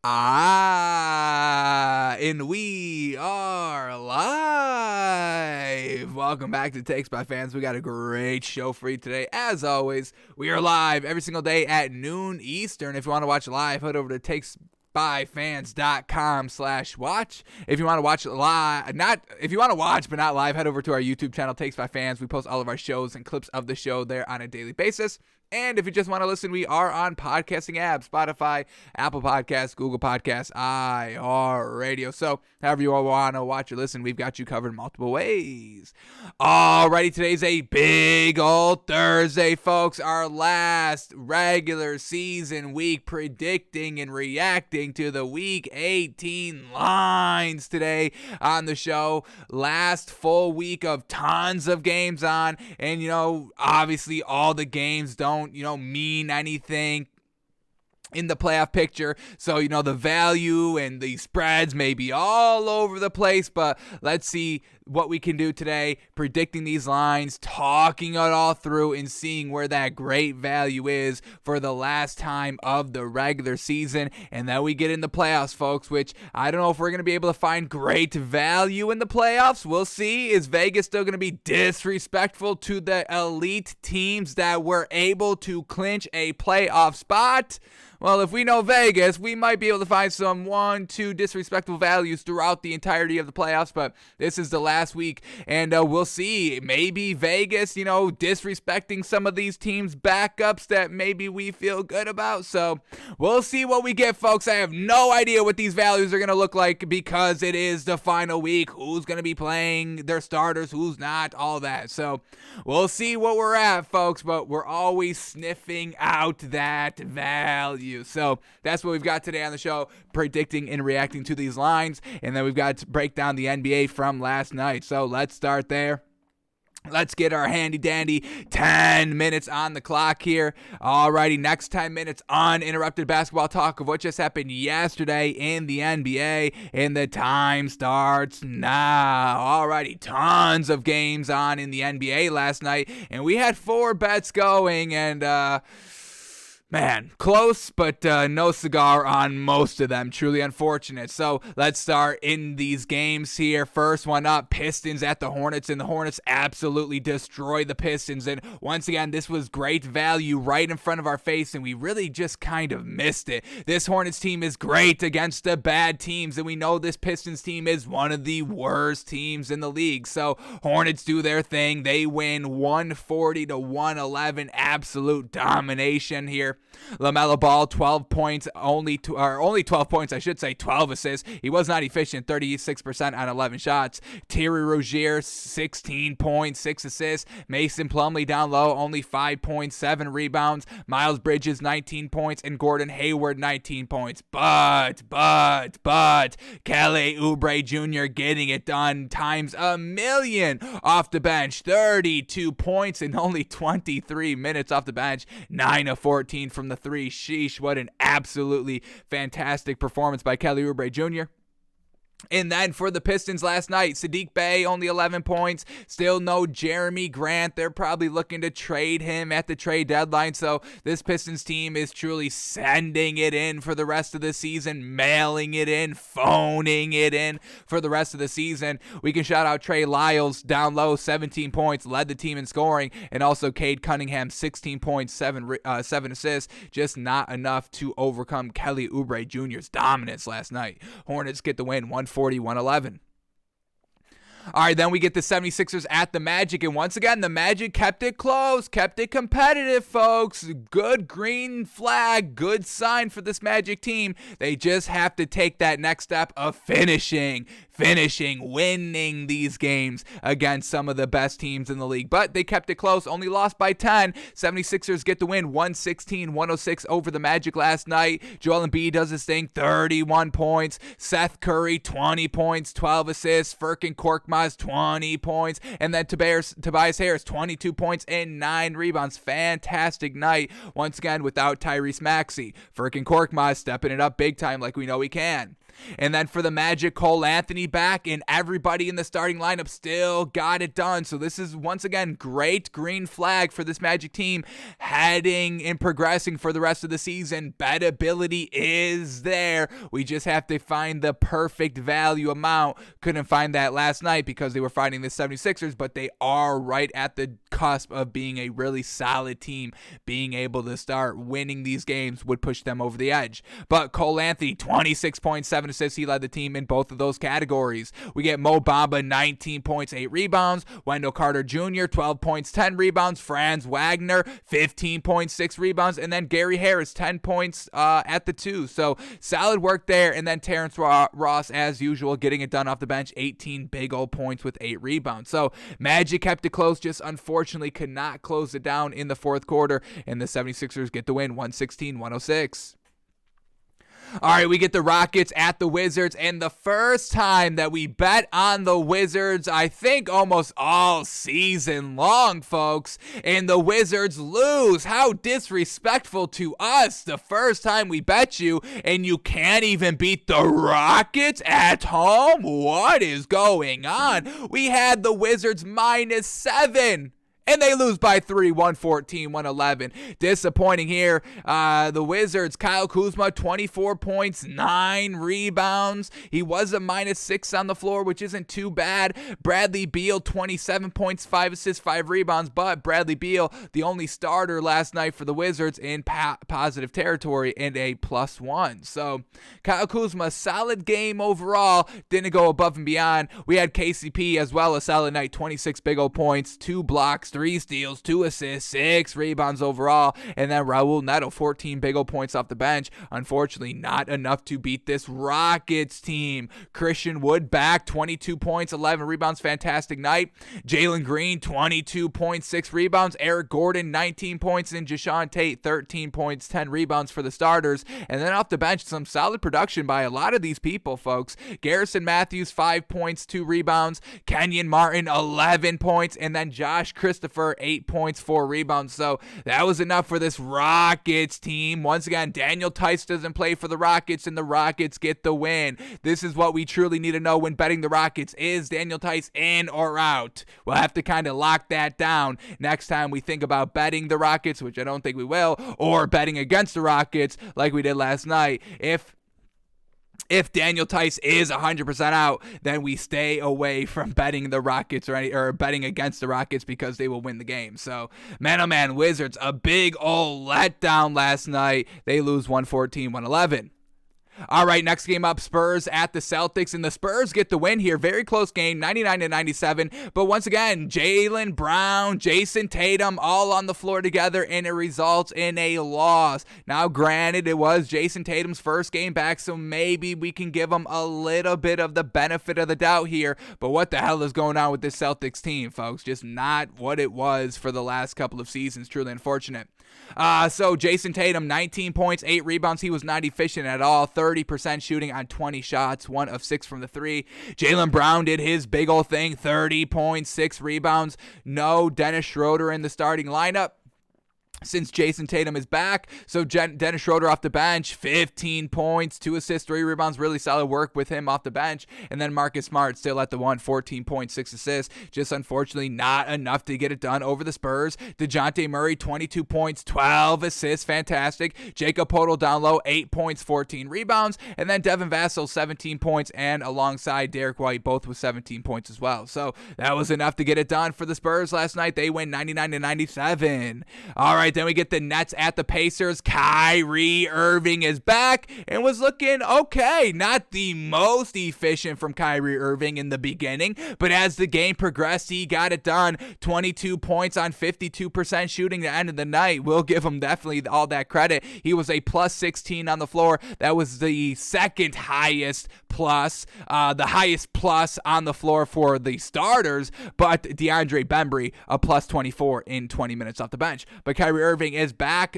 And we are live. Welcome back to Takes by Fans. We got a great show for you today. As always, we are live every single day at noon Eastern. If you want to watch live, head over to takesbyfans.com/watch. If you want to watch live, if you want to watch but not live, head over to our YouTube channel, Takes by Fans. We post all of our shows and clips of the show there on a daily basis. And if you just want to listen, we are on podcasting apps, Spotify, Apple Podcasts, Google Podcasts, iHeartRadio. So however you all want to watch or listen, we've got you covered multiple ways. Alrighty, today's a big old Thursday, folks. Our last regular season week, predicting and reacting to the Week 18 lines today on the show. Last full week of tons of games on. And, obviously all the games don't mean anything in the playoff picture. So, the value and the spreads may be all over the place, but let's see what we can do today, predicting these lines, talking it all through, and seeing where that great value is for the last time of the regular season. And then we get in the playoffs, folks, which I don't know if we're going to be able to find great value in the playoffs. We'll see. Is Vegas still going to be disrespectful to the elite teams that were able to clinch a playoff spot? Well, if we know Vegas, we might be able to find some 1-2 disrespectful values throughout the entirety of the playoffs, but this is the last week, and we'll see. Maybe Vegas, disrespecting some of these teams' backups that maybe we feel good about, so we'll see what we get, folks. I have no idea what these values are going to look like because it is the final week. Who's going to be playing their starters, who's not, all that, so we'll see what we're at, folks, but we're always sniffing out that value. So that's what we've got today on the show, predicting and reacting to these lines. And then we've got to break down the NBA from last night. So let's start there. Let's get our handy-dandy 10 minutes on the clock here. Alrighty, next 10 minutes, uninterrupted basketball talk of what just happened yesterday in the NBA, and the time starts now. Alrighty, tons of games on in the NBA last night, and we had 4 bets going, and man, close, but no cigar on most of them. Truly unfortunate. So let's start in these games here. First one up, Pistons at the Hornets, and the Hornets absolutely destroy the Pistons. And once again, this was great value right in front of our face, and we really just kind of missed it. This Hornets team is great against the bad teams, and we know this Pistons team is one of the worst teams in the league. So Hornets do their thing. They win 140-111. Absolute domination here. LaMelo Ball, 12 points, only 12 points, I should say, 12 assists. He was not efficient, 36% on 11 shots. Terry Rozier, 16 points, 6 assists. Mason Plumlee down low, only 5 points, 7 rebounds. Miles Bridges, 19 points, and Gordon Hayward, 19 points. But, Kelly Oubre Jr. getting it done times a million off the bench. 32 points in only 23 minutes off the bench. 9 of 14 from the 3. Sheesh, what an absolutely fantastic performance by Kelly Oubre Jr. And then for the Pistons last night, Saddiq Bey, only 11 points. Still no Jeremy Grant. They're probably looking to trade him at the trade deadline. So this Pistons team is truly sending it in for the rest of the season, mailing it in, phoning it in for the rest of the season. We can shout out Trey Lyles, down low, 17 points, led the team in scoring. And also Cade Cunningham, 16 points, 7 assists. Just not enough to overcome Kelly Oubre Jr.'s dominance last night. Hornets get the win, 140-111. All right, then we get the 76ers at the Magic, and once again, the Magic kept it close, kept it competitive, folks. Good green flag, good sign for this Magic team. They just have to take that next step of finishing, winning these games against some of the best teams in the league. But they kept it close, only lost by 10. 76ers get the win, 116-106 over the Magic last night. Joel Embiid does his thing, 31 points. Seth Curry, 20 points, 12 assists. Furkan Korkmaz, 20 points. And then Tobias Harris, 22 points and 9 rebounds. Fantastic night, once again, without Tyrese Maxey. Furkan Korkmaz stepping it up big time like we know he can. And then for the Magic, Cole Anthony back, and everybody in the starting lineup still got it done. So this is, once again, great green flag for this Magic team heading and progressing for the rest of the season. Bettability is there. We just have to find the perfect value amount. Couldn't find that last night because they were fighting the 76ers, but they are right at the cusp of being a really solid team. Being able to start winning these games would push them over the edge. But Cole Anthony, 26.7 assists. He led the team in both of those categories. We get Mo Bamba, 19 points, 8 rebounds. Wendell Carter Jr., 12 points, 10 rebounds. Franz Wagner, 15.6 rebounds. And then Gary Harris, 10 points at the 2. So solid work there. And then Terrence Ross, as usual, getting it done off the bench, 18 big old points with 8 rebounds. So Magic kept it close, just unfortunately could not close it down in the fourth quarter. And the 76ers get the win, 116-106. All right, we get the Rockets at the Wizards, and the first time that we bet on the Wizards, I think almost all season long, folks, and the Wizards lose. How disrespectful to us. The first time we bet you, and you can't even beat the Rockets at home? What is going on? We had the Wizards -7. And they lose by 3, 114-111. Disappointing here. The Wizards, Kyle Kuzma, 24 points, 9 rebounds. He was a -6 on the floor, which isn't too bad. Bradley Beal, 27 points, 5 assists, 5 rebounds. But Bradley Beal, the only starter last night for the Wizards in positive territory and a +1. So Kyle Kuzma, solid game overall. Didn't go above and beyond. We had KCP as well, a solid night, 26 big old points, 2 blocks, 3 steals, 2 assists, 6 rebounds overall. And then Raul Neto, 14 big old points off the bench. Unfortunately, not enough to beat this Rockets team. Christian Wood back, 22 points, 11 rebounds. Fantastic night. Jalen Green, 22 points, 6 rebounds. Eric Gordon, 19 points. And Jashawn Tate, 13 points, 10 rebounds for the starters. And then off the bench, some solid production by a lot of these people, folks. Garrison Matthews, 5 points, 2 rebounds. Kenyon Martin, 11 points. And then Josh Christopher, 8 points, 4 rebounds. So that was enough for this Rockets team. Once again, Daniel Tice doesn't play for the Rockets, and the Rockets get the win. This is what we truly need to know when betting the Rockets. Is Daniel Tice in or out? We'll have to kind of lock that down next time we think about betting the Rockets, which I don't think we will, or betting against the Rockets like we did last night. If Daniel Tice is 100% out, then we stay away from betting the Rockets or betting against the Rockets because they will win the game. So, man, oh man, Wizards, a big old letdown last night. They lose 114-111. All right, next game up, Spurs at the Celtics, and the Spurs get the win here. Very close game, 99-97. But once again, Jaylen Brown, Jason Tatum, all on the floor together, and it results in a loss. Now, granted, it was Jason Tatum's first game back, so maybe we can give him a little bit of the benefit of the doubt here. But what the hell is going on with this Celtics team, folks? Just not what it was for the last couple of seasons. Truly unfortunate. So Jason Tatum, 19 points, 8 rebounds. He was not efficient at all. 30% shooting on 20 shots, 1 of 6 from the 3. Jaylen Brown did his big old thing, 30 points, 6 rebounds. No Dennis Schroeder in the starting lineup since Jason Tatum is back. So Dennis Schroeder off the bench, 15 points, 2 assists, 3 rebounds. Really solid work with him off the bench. And then Marcus Smart still at the 14 points, 6 assists. Just unfortunately not enough to get it done over the Spurs. DeJounte Murray, 22 points, 12 assists. Fantastic. Jacob Poeltl down low, 8 points, 14 rebounds. And then Devin Vassell, 17 points, and alongside Derek White, both with 17 points as well. So that was enough to get it done for the Spurs last night. They win 99-97. All right, then we get the Nets at the Pacers. Kyrie Irving is back and was looking okay. Not the most efficient from Kyrie Irving in the beginning, but as the game progressed, he got it done. 22 points on 52% shooting to end of the night. We'll give him definitely all that credit. He was a +16 on the floor. That was the second highest plus, the highest plus on the floor for the starters, but DeAndre Bembry, a +24 in 20 minutes off the bench. But Kyrie Irving is back,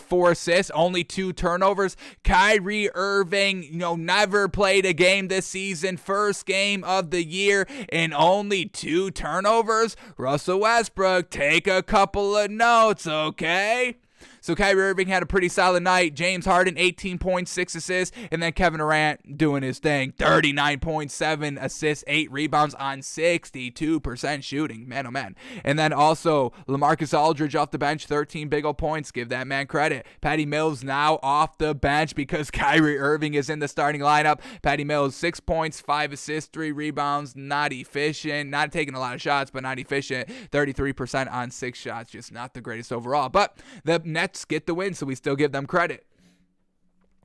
4 assists, only 2 turnovers. Kyrie Irving, never played a game this season, first game of the year, and only 2 turnovers. Russell Westbrook, take a couple of notes, okay? So Kyrie Irving had a pretty solid night. James Harden, 18 points, 6 assists. And then Kevin Durant doing his thing. 39.7 assists, 8 rebounds on 62% shooting. Man, oh man. And then also LaMarcus Aldridge off the bench, 13 big ol' points. Give that man credit. Patty Mills now off the bench because Kyrie Irving is in the starting lineup. Patty Mills, 6 points, 5 assists, 3 rebounds. Not efficient. Not taking a lot of shots, but not efficient. 33% on 6 shots. Just not the greatest overall. But the Nets get the win, so we still give them credit.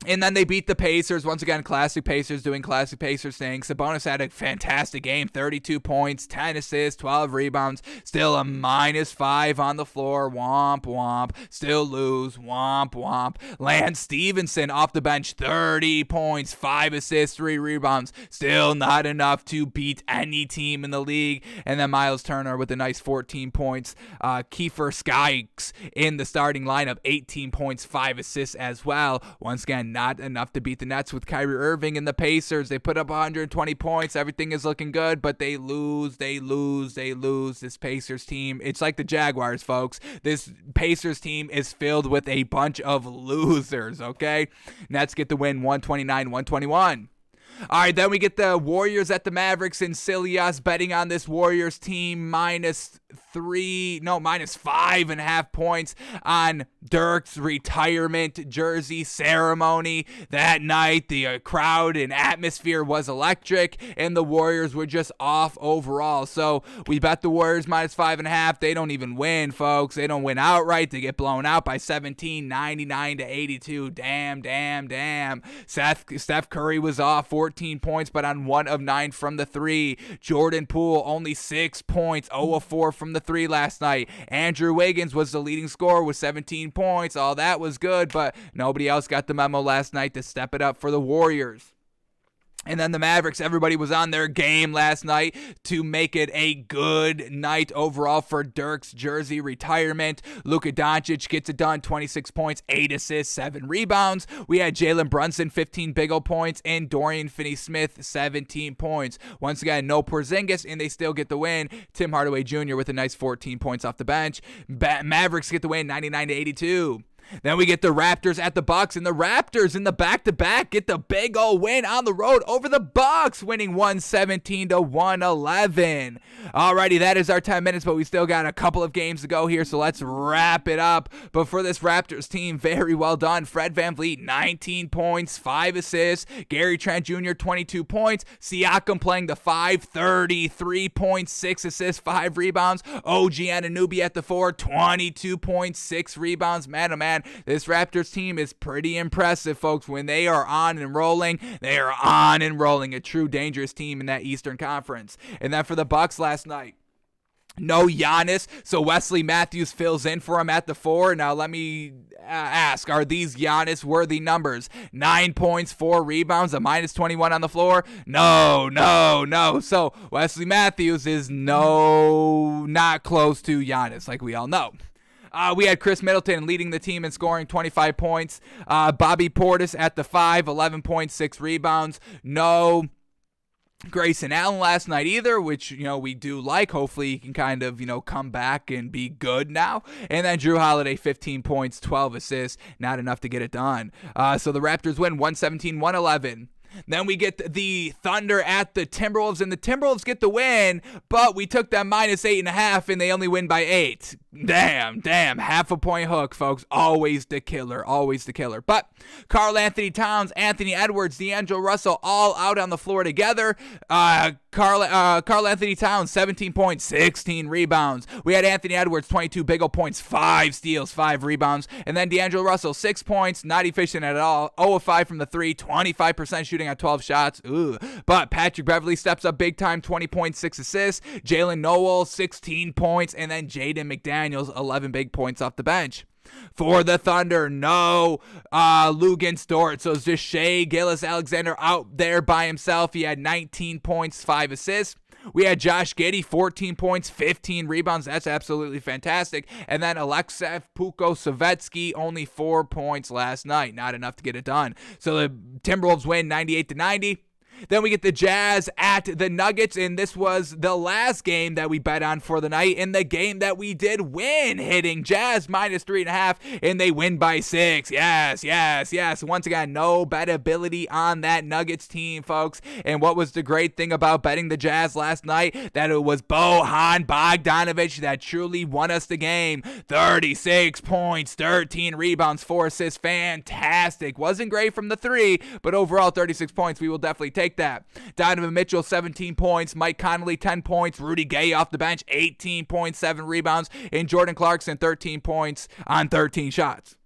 And then they beat the Pacers. Once again, classic Pacers doing classic Pacers things. Sabonis had a fantastic game. 32 points, 10 assists, 12 rebounds. Still a -5 on the floor. Womp, womp. Still lose. Womp, womp. Lance Stevenson off the bench. 30 points, 5 assists, 3 rebounds. Still not enough to beat any team in the league. And then Miles Turner with a nice 14 points. Kiefer Skykes in the starting lineup. 18 points, 5 assists as well. Once again, not enough to beat the Nets with Kyrie Irving and the Pacers. They put up 120 points. Everything is looking good, but they lose. This Pacers team, it's like the Jaguars, folks. This Pacers team is filled with a bunch of losers, okay? Nets get the win 129-121. All right, then we get the Warriors at the Mavericks, and silly us betting on this Warriors team -5.5 points on Dirk's retirement jersey ceremony. That night, the crowd and atmosphere was electric, and the Warriors were just off overall. So we bet the Warriors -5.5. They don't even win, folks. They don't win outright. They get blown out by 17, 99-82. Damn. Steph Curry was off 14 points, but on 1 of 9 from the 3. Jordan Poole only 6 points, 0 of 4 from the 3 last night. Andrew Wiggins was the leading scorer with 17 points. All that was good, but nobody else got the memo last night to step it up for the Warriors. And then the Mavericks, everybody was on their game last night to make it a good night overall for Dirk's jersey retirement. Luka Doncic gets it done, 26 points, 8 assists, 7 rebounds. We had Jalen Brunson, 15 big ol' points, and Dorian Finney-Smith, 17 points. Once again, no Porzingis, and they still get the win. Tim Hardaway Jr. with a nice 14 points off the bench. Mavericks get the win, 99-82. Then we get the Raptors at the Bucks, and the Raptors in the back-to-back get the big ol' win on the road over the Bucks, winning 117-111. Alrighty, that is our 10 minutes, but we still got a couple of games to go here, so let's wrap it up. But for this Raptors team, very well done. Fred VanVleet, 19 points, 5 assists. Gary Trent Jr., 22 points. Siakam playing the 5, 33 points, 6 assists, 5 rebounds. OG Anunoby at the 4, 22 points, 6 rebounds. Man, oh man. This Raptors team is pretty impressive, folks. When they are on and rolling, they are on and rolling. A true dangerous team in that Eastern Conference. And then for the Bucks last night, no Giannis, so Wesley Matthews fills in for him at the 4. Now let me ask, are these Giannis-worthy numbers? 9 points, 4 rebounds, a -21 on the floor? No. So Wesley Matthews is not close to Giannis, like we all know. We had Chris Middleton leading the team in scoring, 25 points. Bobby Portis at the 5, 11 points, 6 rebounds. No Grayson Allen last night either, which, we do like. Hopefully he can kind of, come back and be good now. And then Drew Holiday, 15 points, 12 assists. Not enough to get it done. So the Raptors win 117-111. Then we get the Thunder at the Timberwolves, and the Timberwolves get the win, but we took them -8.5, and they only win by 8. Damn, half a point hook, folks. Always the killer. But Karl Anthony Towns, Anthony Edwards, D'Angelo Russell, all out on the floor together. Karl Anthony Towns, 17 points, 16 rebounds. We had Anthony Edwards, 22 big ol' points, 5 steals, 5 rebounds. And then D'Angelo Russell, 6 points, not efficient at all. 0 of 5 from the 3, 25% shooting on 12 shots. But Patrick Beverley steps up big time, 20 points, 6 assists. Jalen Noel, 16 points. And then Jaden McDaniels, 11 big points off the bench. For the Thunder, no Luguentz Dort. So it's just Shai Gilgeous-Alexander out there by himself. He had 19 points, 5 assists. We had Josh Giddey, 14 points, 15 rebounds. That's absolutely fantastic. And then Aleksej Puko-Savetsky, only 4 points last night. Not enough to get it done. So the Timberwolves win 98-90. Then we get the Jazz at the Nuggets, and this was the last game that we bet on for the night, and the game that we did win, hitting Jazz -3.5, and they win by 6. Yes. Once again, no bettability on that Nuggets team, folks. And what was the great thing about betting the Jazz last night? That it was Bojan Bogdanovic that truly won us the game. 36 points, 13 rebounds, 4 assists. Fantastic. Wasn't great from the 3, but overall 36 points. We will definitely take that. Donovan Mitchell, 17 points. Mike Conley, 10 points. Rudy Gay off the bench, 18 points, 7 rebounds. And Jordan Clarkson, 13 points on 13 shots.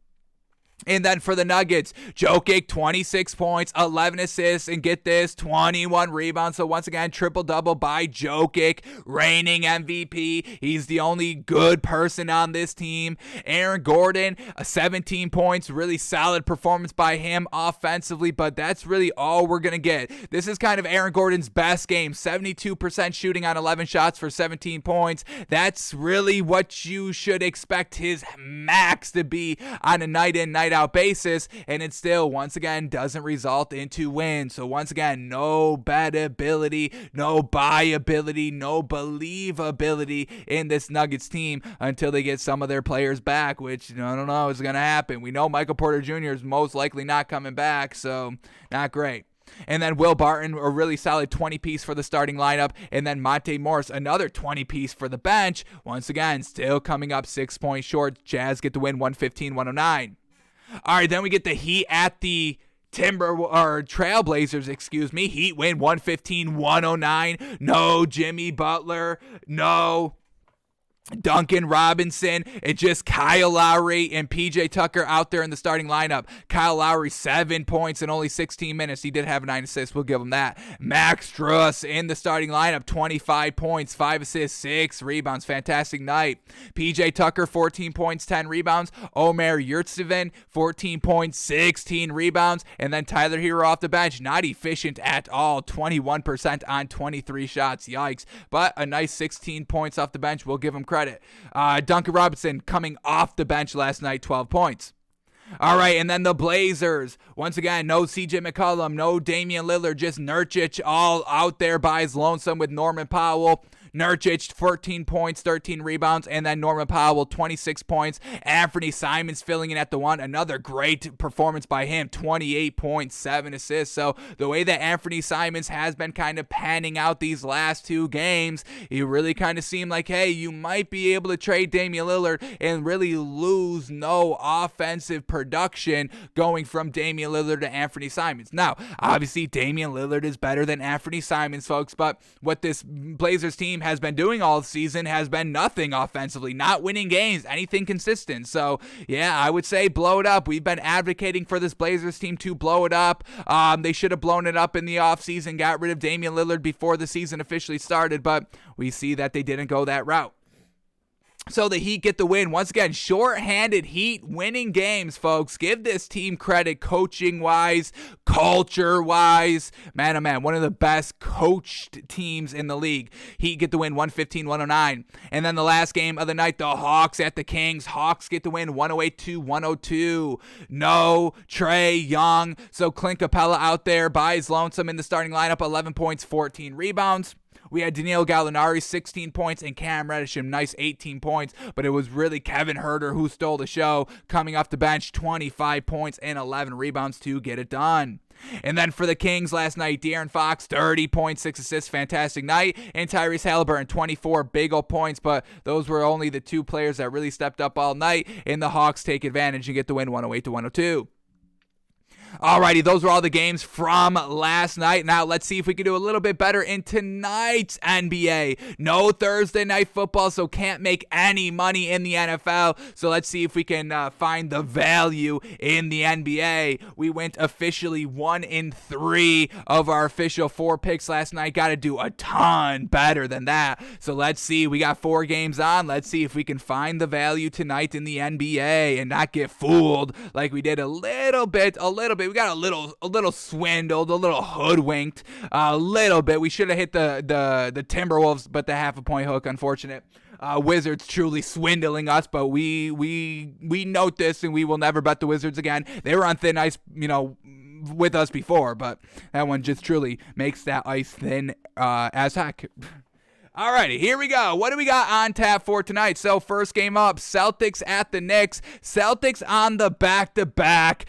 And then for the Nuggets, Jokic, 26 points, 11 assists, and get this, 21 rebounds. So once again, triple-double by Jokic, reigning MVP. He's the only good person on this team. Aaron Gordon, 17 points, really solid performance by him offensively, but that's really all we're going to get. This is kind of Aaron Gordon's best game, 72% shooting on 11 shots for 17 points. That's really what you should expect his max to be on a night-in, night-out basis, and it still once again doesn't result into wins. So once again, no bettability, no buyability, no believability in this Nuggets team until they get some of their players back, which I don't know is going to happen. We know Michael Porter Jr. is most likely not coming back, so not great. And then Will Barton, a really solid 20-piece for the starting lineup. And then Monte Morris, another 20-piece for the bench. Once again, still coming up 6 points short. Jazz get the win 115-109. All right, then we get the Heat at the Trailblazers, Heat win 115-109. No Jimmy Butler. No Duncan Robinson, and just Kyle Lowry and PJ Tucker out there in the starting lineup. Kyle Lowry, 7 points in only 16 minutes. He did have 9 assists. We'll give him that. Max Strus in the starting lineup, 25 points, 5 assists, 6 rebounds. Fantastic night. PJ Tucker, 14 points, 10 rebounds. Omer Yurtseven, 14 points, 16 rebounds. And then Tyler Hero off the bench, not efficient at all. 21% on 23 shots. Yikes. But a nice 16 points off the bench. We'll give him credit. Duncan Robinson coming off the bench last night, 12 points. All right, and then the Blazers. Once again, no CJ McCollum, no Damian Lillard, just Nurkic all out there by his lonesome with Norman Powell. Nurkic, 14 points, 13 rebounds, and then Norman Powell, 26 points. Anthony Simons filling in at the 1. Another great performance by him, 28 points, 7 assists. So the way that Anthony Simons has been kind of panning out these last 2 games, it really kind of seemed like, hey, you might be able to trade Damian Lillard and really lose no offensive production going from Damian Lillard to Anthony Simons. Now, obviously, Damian Lillard is better than Anthony Simons, folks, but what this Blazers team has been doing all season has been nothing offensively, not winning games, anything consistent. So, yeah, I would say blow it up. We've been advocating for this Blazers team to blow it up. They should have blown it up in the offseason, got rid of Damian Lillard before the season officially started, but we see that they didn't go that route. So the Heat get the win. Once again, short-handed Heat winning games, folks. Give this team credit coaching-wise, culture-wise. Man, oh man, one of the best coached teams in the league. Heat get the win 115-109. And then the last game of the night, the Hawks at the Kings. Hawks get the win 108-102. No Trae Young. So Clint Capella out there by his lonesome in the starting lineup, 11 points, 14 rebounds. We had Danilo Gallinari, 16 points, and Cam Reddish, nice 18 points, but it was really Kevin Huerter who stole the show, coming off the bench, 25 points and 11 rebounds to get it done. And then for the Kings last night, De'Aaron Fox, 30 points, 6 assists, fantastic night. And Tyrese Halliburton, 24 big ol' points, but those were only the 2 players that really stepped up all night. And the Hawks take advantage and get the win 108-102. Alrighty, those were all the games from last night. Now let's see if we can do a little bit better in tonight's NBA. No Thursday night football, so can't make any money in the NFL. So let's see if we can find the value in the NBA. We went officially 1-3 of our official 4 picks last night. Got to do a ton better than that. So let's see. We got 4 games on. Let's see if we can find the value tonight in the NBA and not get fooled like we did a little bit. We got a little swindled, a little hoodwinked, a little bit. We should have hit the Timberwolves, but the half-a-point hook, unfortunate. Wizards truly swindling us, but we note this and we will never bet the Wizards again. They were on thin ice, with us before, but that one just truly makes that ice thin as heck. Alrighty, here we go. What do we got on tap for tonight? So first game up, Celtics at the Knicks. Celtics on the back-to-back.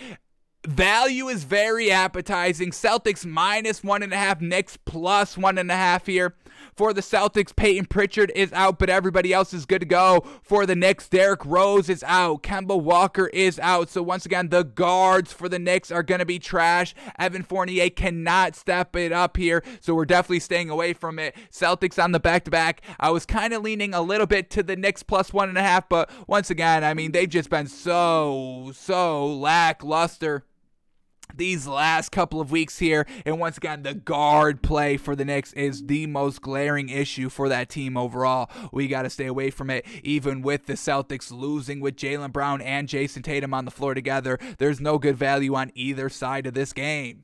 Value is very appetizing. Celtics minus 1.5, Knicks plus 1.5 here. For the Celtics, Peyton Pritchard is out, but everybody else is good to go. For the Knicks, Derrick Rose is out. Kemba Walker is out. So once again, the guards for the Knicks are going to be trash. Evan Fournier cannot step it up here, so we're definitely staying away from it. Celtics on the back-to-back. I was kind of leaning a little bit to the Knicks plus 1.5, but once again, I mean, they've just been so lackluster these last couple of weeks here, and once again, the guard play for the Knicks is the most glaring issue for that team overall. We got to stay away from it, even with the Celtics losing with Jaylen Brown and Jason Tatum on the floor together. There's no good value on either side of this game.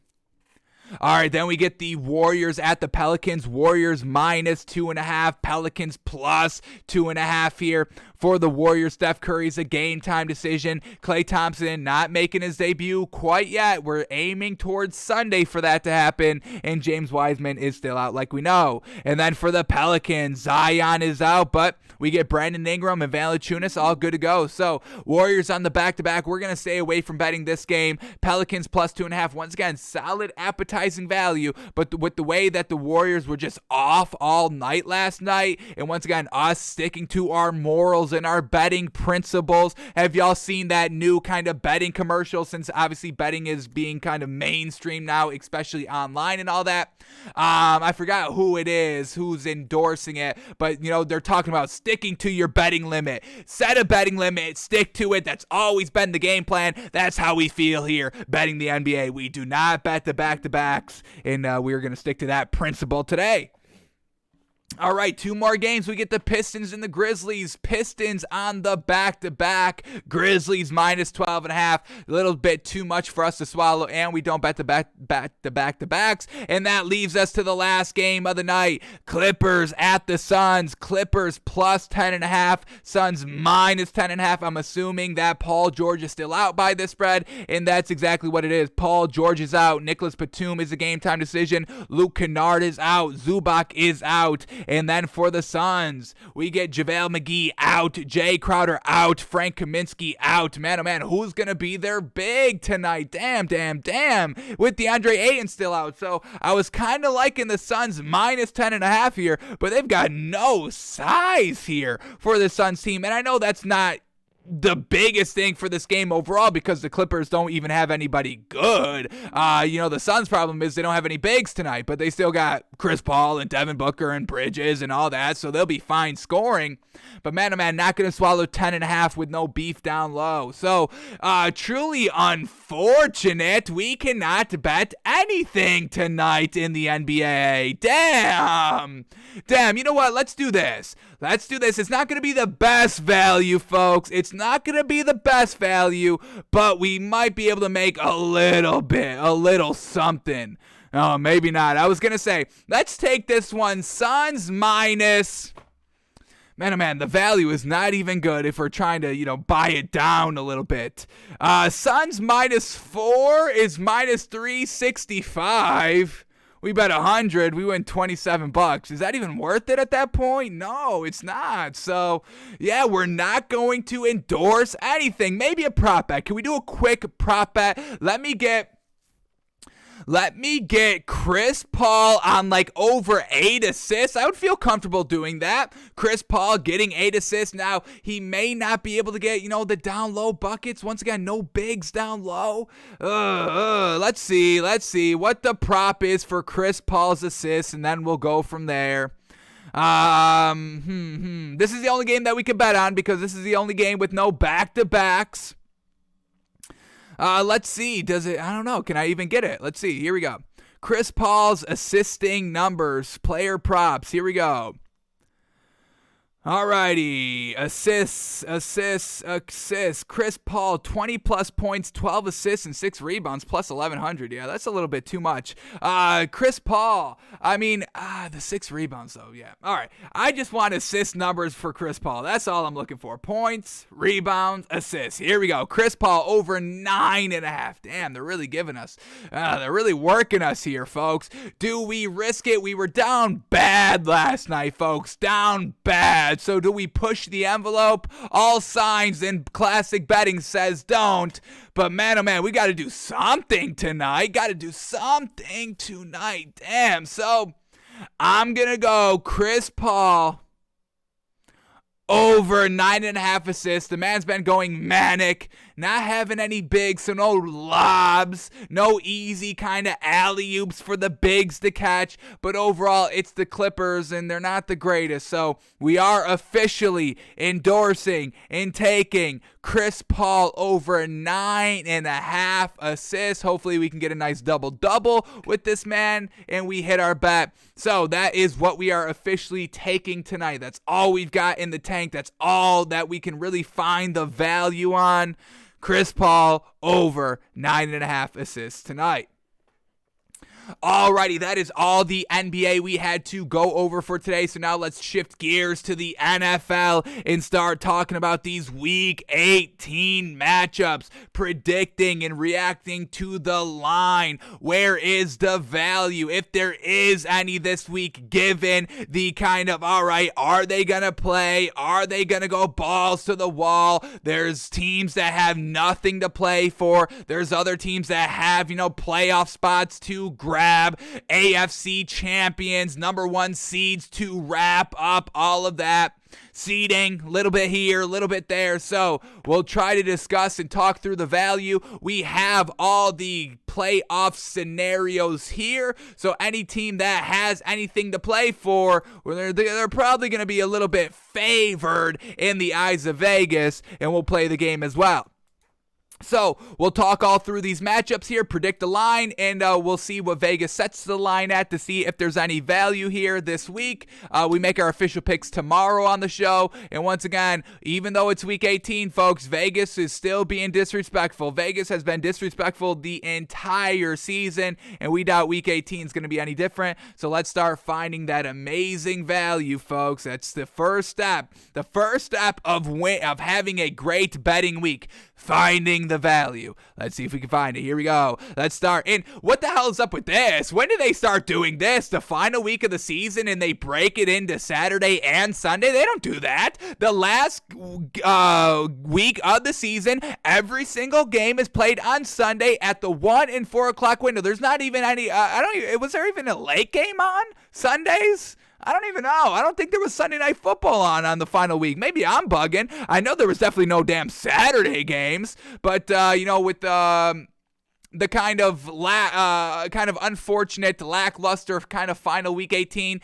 All right, then we get the Warriors at the Pelicans. Warriors minus 2.5, Pelicans plus 2.5 here. For the Warriors, Steph Curry's a game time decision. Klay Thompson not making his debut quite yet. We're aiming towards Sunday for that to happen, and James Wiseman is still out like we know. And then for the Pelicans, Zion is out, but we get Brandon Ingram and Valanciunas all good to go. So Warriors on the back-to-back. We're going to stay away from betting this game. Pelicans plus 2.5. Once again, solid appetizing value, but with the way that the Warriors were just off all night last night, and once again, us sticking to our morals and our betting principles. Have y'all seen that new kind of betting commercial, since obviously betting is being kind of mainstream now, especially online and all that? I forgot who it is who's endorsing it, but you know, they're talking about sticking to your betting limit. Set a betting limit, stick to it. That's always been the game plan. That's how we feel here betting the NBA. We do not bet the back-to-backs, and we're going to stick to that principle today. All right, two more games. We get the Pistons and the Grizzlies. Pistons on the back-to-back. Grizzlies minus 12.5. A little bit too much for us to swallow, and we don't bet the back-to-backs. And that leaves us to the last game of the night. Clippers at the Suns. Clippers plus 10.5. Suns minus 10.5. I'm assuming that Paul George is still out by this spread, and that's exactly what it is. Paul George is out. Nicholas Batum is a game-time decision. Luke Kennard is out. Zubac is out. And then for the Suns, we get JaVale McGee out, Jay Crowder out, Frank Kaminsky out. Man, oh man, who's going to be their big tonight? Damn. With DeAndre Ayton still out. So I was kind of liking the Suns minus 10.5 here, but they've got no size here for the Suns team. And I know that's not the biggest thing for this game overall, because the Clippers don't even have anybody good. The Suns' problem is they don't have any bigs tonight, but they still got Chris Paul and Devin Booker and Bridges and all that, so they'll be fine scoring. But man, oh man, not going to swallow 10.5 with no beef down low. So truly unfortunate. We cannot bet anything tonight in the NBA. Damn. You know what? Let's do this. It's not going to be the best value, folks. It's not going to be the best value, but we might be able to make a little something. Oh, maybe not. I was going to say, let's take this one. Suns minus. Man, oh man, the value is not even good if we're trying to, buy it down a little bit. Suns minus 4 is minus 365. We bet 100, we win $27. Is that even worth it at that point? No, it's not. So, yeah, we're not going to endorse anything. Maybe a prop bet. Can we do a quick prop bet? Let me get Chris Paul on over 8 assists. I would feel comfortable doing that. Chris Paul getting 8 assists. Now, he may not be able to get, the down low buckets. Once again, no bigs down low. Let's see what the prop is for Chris Paul's assists, and then we'll go from there. This is the only game that we can bet on, because this is the only game with no back-to-backs. Let's see. Does it? I don't know. Can I even get it? Let's see. Here we go. Chris Paul's assisting numbers, player props. Here we go. Alrighty, assists. Chris Paul, 20 plus points, 12 assists, and 6 rebounds, plus 1,100. Yeah, that's a little bit too much. Chris Paul, the 6 rebounds, though, yeah. All right, I just want assist numbers for Chris Paul. That's all I'm looking for. Points, rebounds, assists. Here we go. Chris Paul over 9.5. Damn, they're really giving us. They're really working us here, folks. Do we risk it? We were down bad last night, folks. Down bad. So do we push the envelope? All signs in classic betting says don't. But man, oh man, we got to do something tonight. Damn. So I'm going to go Chris Paul over 9.5 assists. The man's been going manic, not having any bigs, so no lobs, no easy kind of alley-oops for the bigs to catch. But overall, it's the Clippers, and they're not the greatest. So we are officially endorsing and taking Chris Paul over 9.5 assists. Hopefully, we can get a nice double-double with this man, and we hit our bet. So that is what we are officially taking tonight. That's all we've got in the tank. That's all that we can really find the value on. Chris Paul over 9.5 assists tonight. Alrighty, that is all the NBA we had to go over for today. So now let's shift gears to the NFL and start talking about these Week 18 matchups, predicting and reacting to the line. Where is the value, if there is any this week, given the kind of, all right, are they going to play? Are they going to go balls to the wall? There's teams that have nothing to play for. There's other teams that have, playoff spots to grab. AFC champions, number 1 seeds to wrap up all of that. Seeding, a little bit here, a little bit there. So we'll try to discuss and talk through the value. We have all the playoff scenarios here. So any team that has anything to play for, they're probably going to be a little bit favored in the eyes of Vegas, and we'll play the game as well. So we'll talk all through these matchups here, predict the line, and we'll see what Vegas sets the line at to see if there's any value here this week. We make our official picks tomorrow on the show. And once again, even though it's Week 18, folks, Vegas is still being disrespectful. Vegas has been disrespectful the entire season, and we doubt Week 18 is going to be any different. So let's start finding that amazing value, folks. That's the first step. The first step of having a great betting week. Finding the value. Let's see if we can find it. Here we go. Let's start. And what the hell is up with this? When did they start doing this? The final week of the season, and they break it into Saturday and Sunday? They don't do that. The last week of the season, every single game is played on Sunday at the 1 and 4 o'clock window. There's not even any, was there even a late game on Sundays? I don't even know. I don't think there was Sunday Night Football on the final week. Maybe I'm bugging. I know there was definitely no damn Saturday games. But, with the kind of unfortunate, lackluster kind of final Week 18,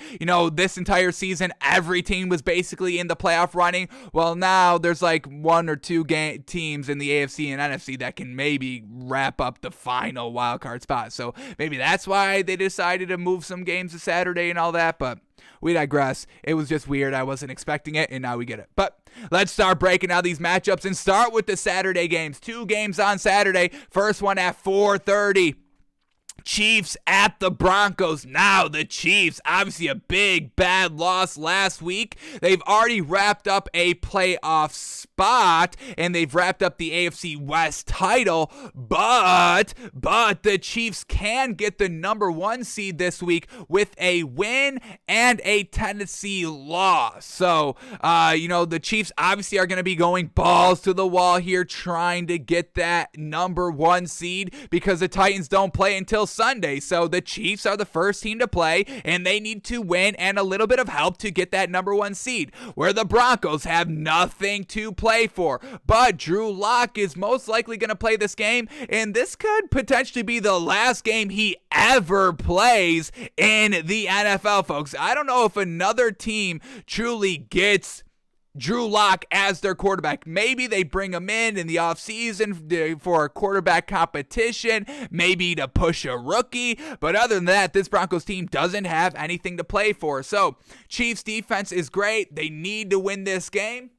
this entire season, every team was basically in the playoff running. Well, now there's like 1 or 2 teams in the AFC and NFC that can maybe wrap up the final wildcard spot. So maybe that's why they decided to move some games to Saturday and all that, but we digress. It was just weird. I wasn't expecting it, and now we get it. But let's start breaking out these matchups and start with the Saturday games. 2 games on Saturday. First one at 4:30. Chiefs at the Broncos. Now the Chiefs, obviously a big bad loss last week. They've already wrapped up a playoff spot, and they've wrapped up the AFC West title, but the Chiefs can get the number 1 seed this week with a win and a Tennessee loss. So, the Chiefs obviously are going to be going balls to the wall here, trying to get that number 1 seed because the Titans don't play until Sunday. So the Chiefs are the first team to play, and they need to win and a little bit of help to get that number 1 seed, where the Broncos have nothing to play for. But Drew Lock is most likely going to play this game, and this could potentially be the last game he ever plays in the NFL, folks. I don't know if another team truly gets Drew Lock as their quarterback. Maybe they bring him in the offseason for a quarterback competition, maybe to push a rookie. But other than that, this Broncos team doesn't have anything to play for. So Chiefs defense is great. They need to win this game.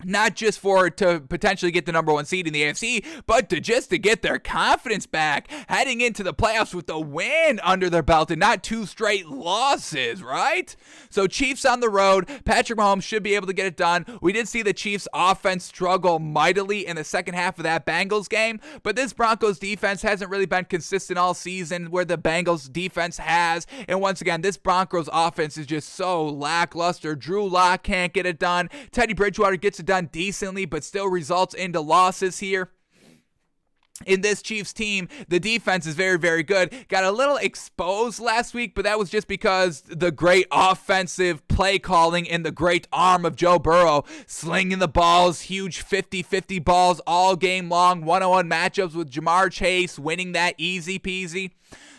Not just to potentially get the number 1 seed in the AFC, but to get their confidence back heading into the playoffs with a win under their belt and not 2 straight losses, right? So Chiefs on the road. Patrick Mahomes should be able to get it done. We did see the Chiefs offense struggle mightily in the second half of that Bengals game, but this Broncos defense hasn't really been consistent all season where the Bengals defense has. And once again, this Broncos offense is just so lackluster. Drew Lock can't get it done. Teddy Bridgewater gets it done decently, but still results into losses here. In this Chiefs team, the defense is very, very good. Got a little exposed last week, but that was just because the great offensive play calling and the great arm of Joe Burrow slinging the balls, huge 50-50 balls all game long, one-on-one matchups with Jamar Chase, winning that easy peasy.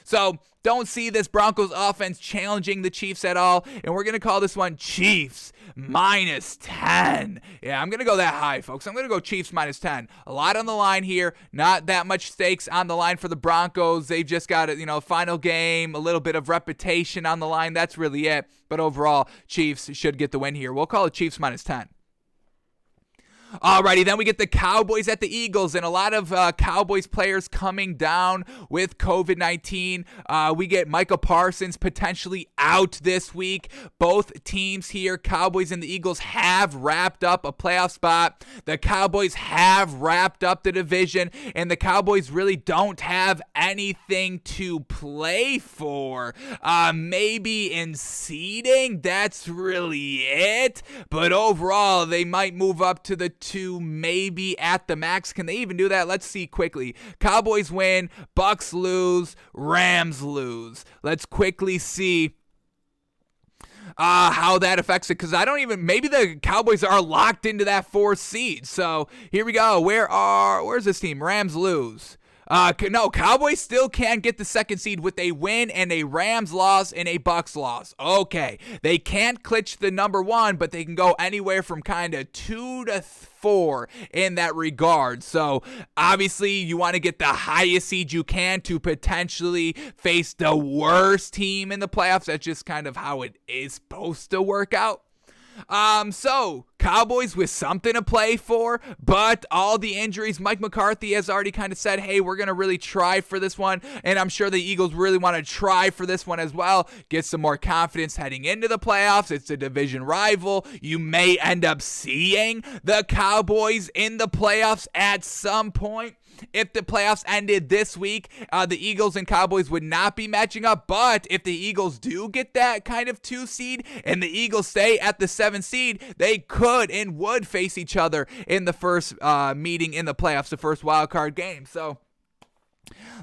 So don't see this Broncos offense challenging the Chiefs at all, and we're going to call this one Chiefs -10. Yeah, I'm going to go that high, folks. I'm going to go Chiefs -10. A lot on the line here. Not that much stakes on the line for the Broncos. They've just got a final game, a little bit of reputation on the line. That's really it. But overall, Chiefs should get the win here. We'll call it Chiefs -10. Alrighty, then we get the Cowboys at the Eagles, and a lot of Cowboys players coming down with COVID-19. We get Micah Parsons potentially out this week. Both teams here, Cowboys and the Eagles, have wrapped up a playoff spot. The Cowboys have wrapped up the division, and the Cowboys really don't have anything to play for. Maybe in seeding, that's really it. But overall, they might move up to the 2, maybe at the max. Can they even do that? Let's see quickly. Cowboys win, Bucks lose, Rams lose. Let's quickly see how that affects it, because maybe the Cowboys are locked into that 4th seed. So here we go. Where's this team? Rams lose. No, Cowboys still can get the 2nd seed with a win and a Rams loss and a Bucks loss. Okay, they can't clinch the number 1, but they can go anywhere from kind of 2 to 4 in that regard. So obviously you want to get the highest seed you can to potentially face the worst team in the playoffs. That's just kind of how it is supposed to work out. So Cowboys with something to play for, but all the injuries, Mike McCarthy has already kind of said, hey, we're going to really try for this one, and I'm sure the Eagles really want to try for this one as well, get some more confidence heading into the playoffs. It's a division rival. You may end up seeing the Cowboys in the playoffs at some point. If the playoffs ended this week, the Eagles and Cowboys would not be matching up. But if the Eagles do get that kind of 2 seed and the Eagles stay at the 7th seed, they could and would face each other in the first meeting in the playoffs, the first wild card game. So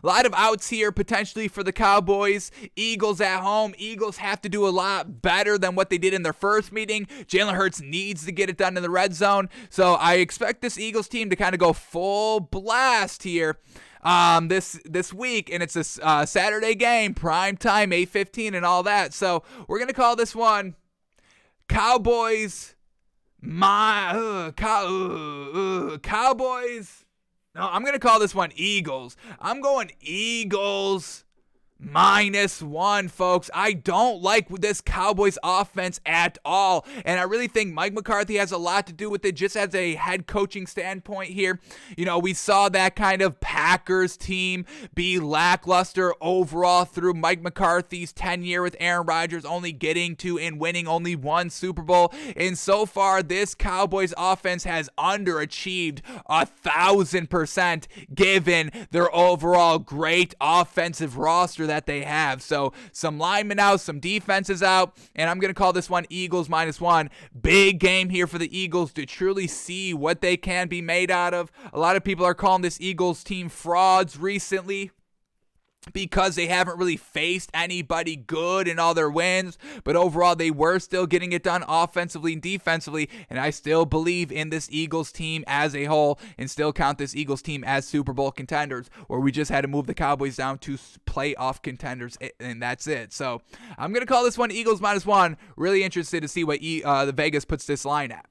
a lot of outs here potentially for the Cowboys. Eagles at home. Eagles have to do a lot better than what they did in their first meeting. Jalen Hurts needs to get it done in the red zone. So I expect this Eagles team to kind of go full blast here this week. And it's a Saturday game, prime time, 8:15 and all that. So we're going to call this one Cowboys. Cowboys. No, I'm going to call this one Eagles. I'm going Eagles -1, folks. I don't like this Cowboys offense at all, and I really think Mike McCarthy has a lot to do with it just as a head coaching standpoint here. We saw that kind of Packers team be lackluster overall through Mike McCarthy's tenure with Aaron Rodgers, only getting to and winning only 1 Super Bowl, and so far this Cowboys offense has underachieved 1,000% given their overall great offensive roster that they have. So some linemen out, some defenses out, and I'm going to call this one Eagles -1. Big game here for the Eagles to truly see what they can be made out of. A lot of people are calling this Eagles team frauds recently because they haven't really faced anybody good in all their wins, but overall they were still getting it done offensively and defensively, and I still believe in this Eagles team as a whole and still count this Eagles team as Super Bowl contenders, where we just had to move the Cowboys down to playoff contenders, and that's it. So I'm going to call this one Eagles -1. Really interested to see what the Vegas puts this line at.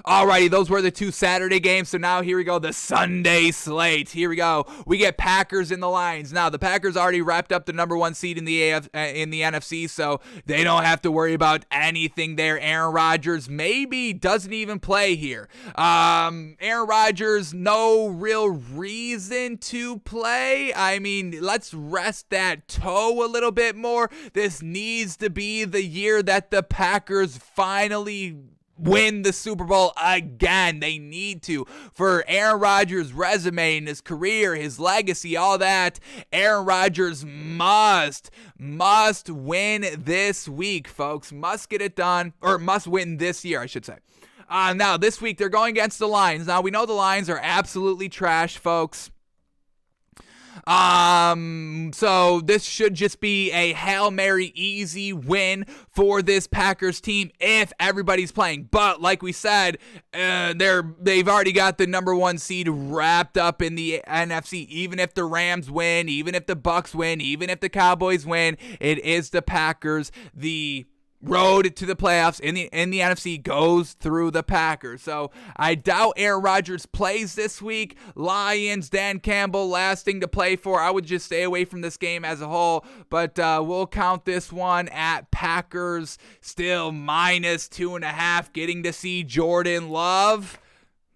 Alrighty, those were the two Saturday games. So now here we go, the Sunday slate. Here we go. We get Packers and the Lions. Now the Packers already wrapped up the number one seed in the NFC, so they don't have to worry about anything there. Aaron Rodgers maybe doesn't even play here. Aaron Rodgers, no real reason to play. I mean, let's rest that toe a little bit more. This needs to be the year that the Packers finally win the Super Bowl again. They need to. For Aaron Rodgers' resume and his career, his legacy, all that, Aaron Rodgers must win this week, folks. Must get it done, or must win this year, I should say. Now, this week, they're going against the Lions. Now, we know the Lions are absolutely trash, folks. So this should just be a Hail Mary easy win for this Packers team if everybody's playing. But like we said, they've already got the number one seed wrapped up in the NFC. Even if the Rams win, even if the Bucks win, even if the Cowboys win, it is the Packers. The road to the playoffs in the NFC goes through the Packers. So I doubt Aaron Rodgers plays this week. Lions, Dan Campbell, last thing to play for. I would just stay away from this game as a whole, but we'll count this one at Packers still -2.5. Getting to see Jordan Love.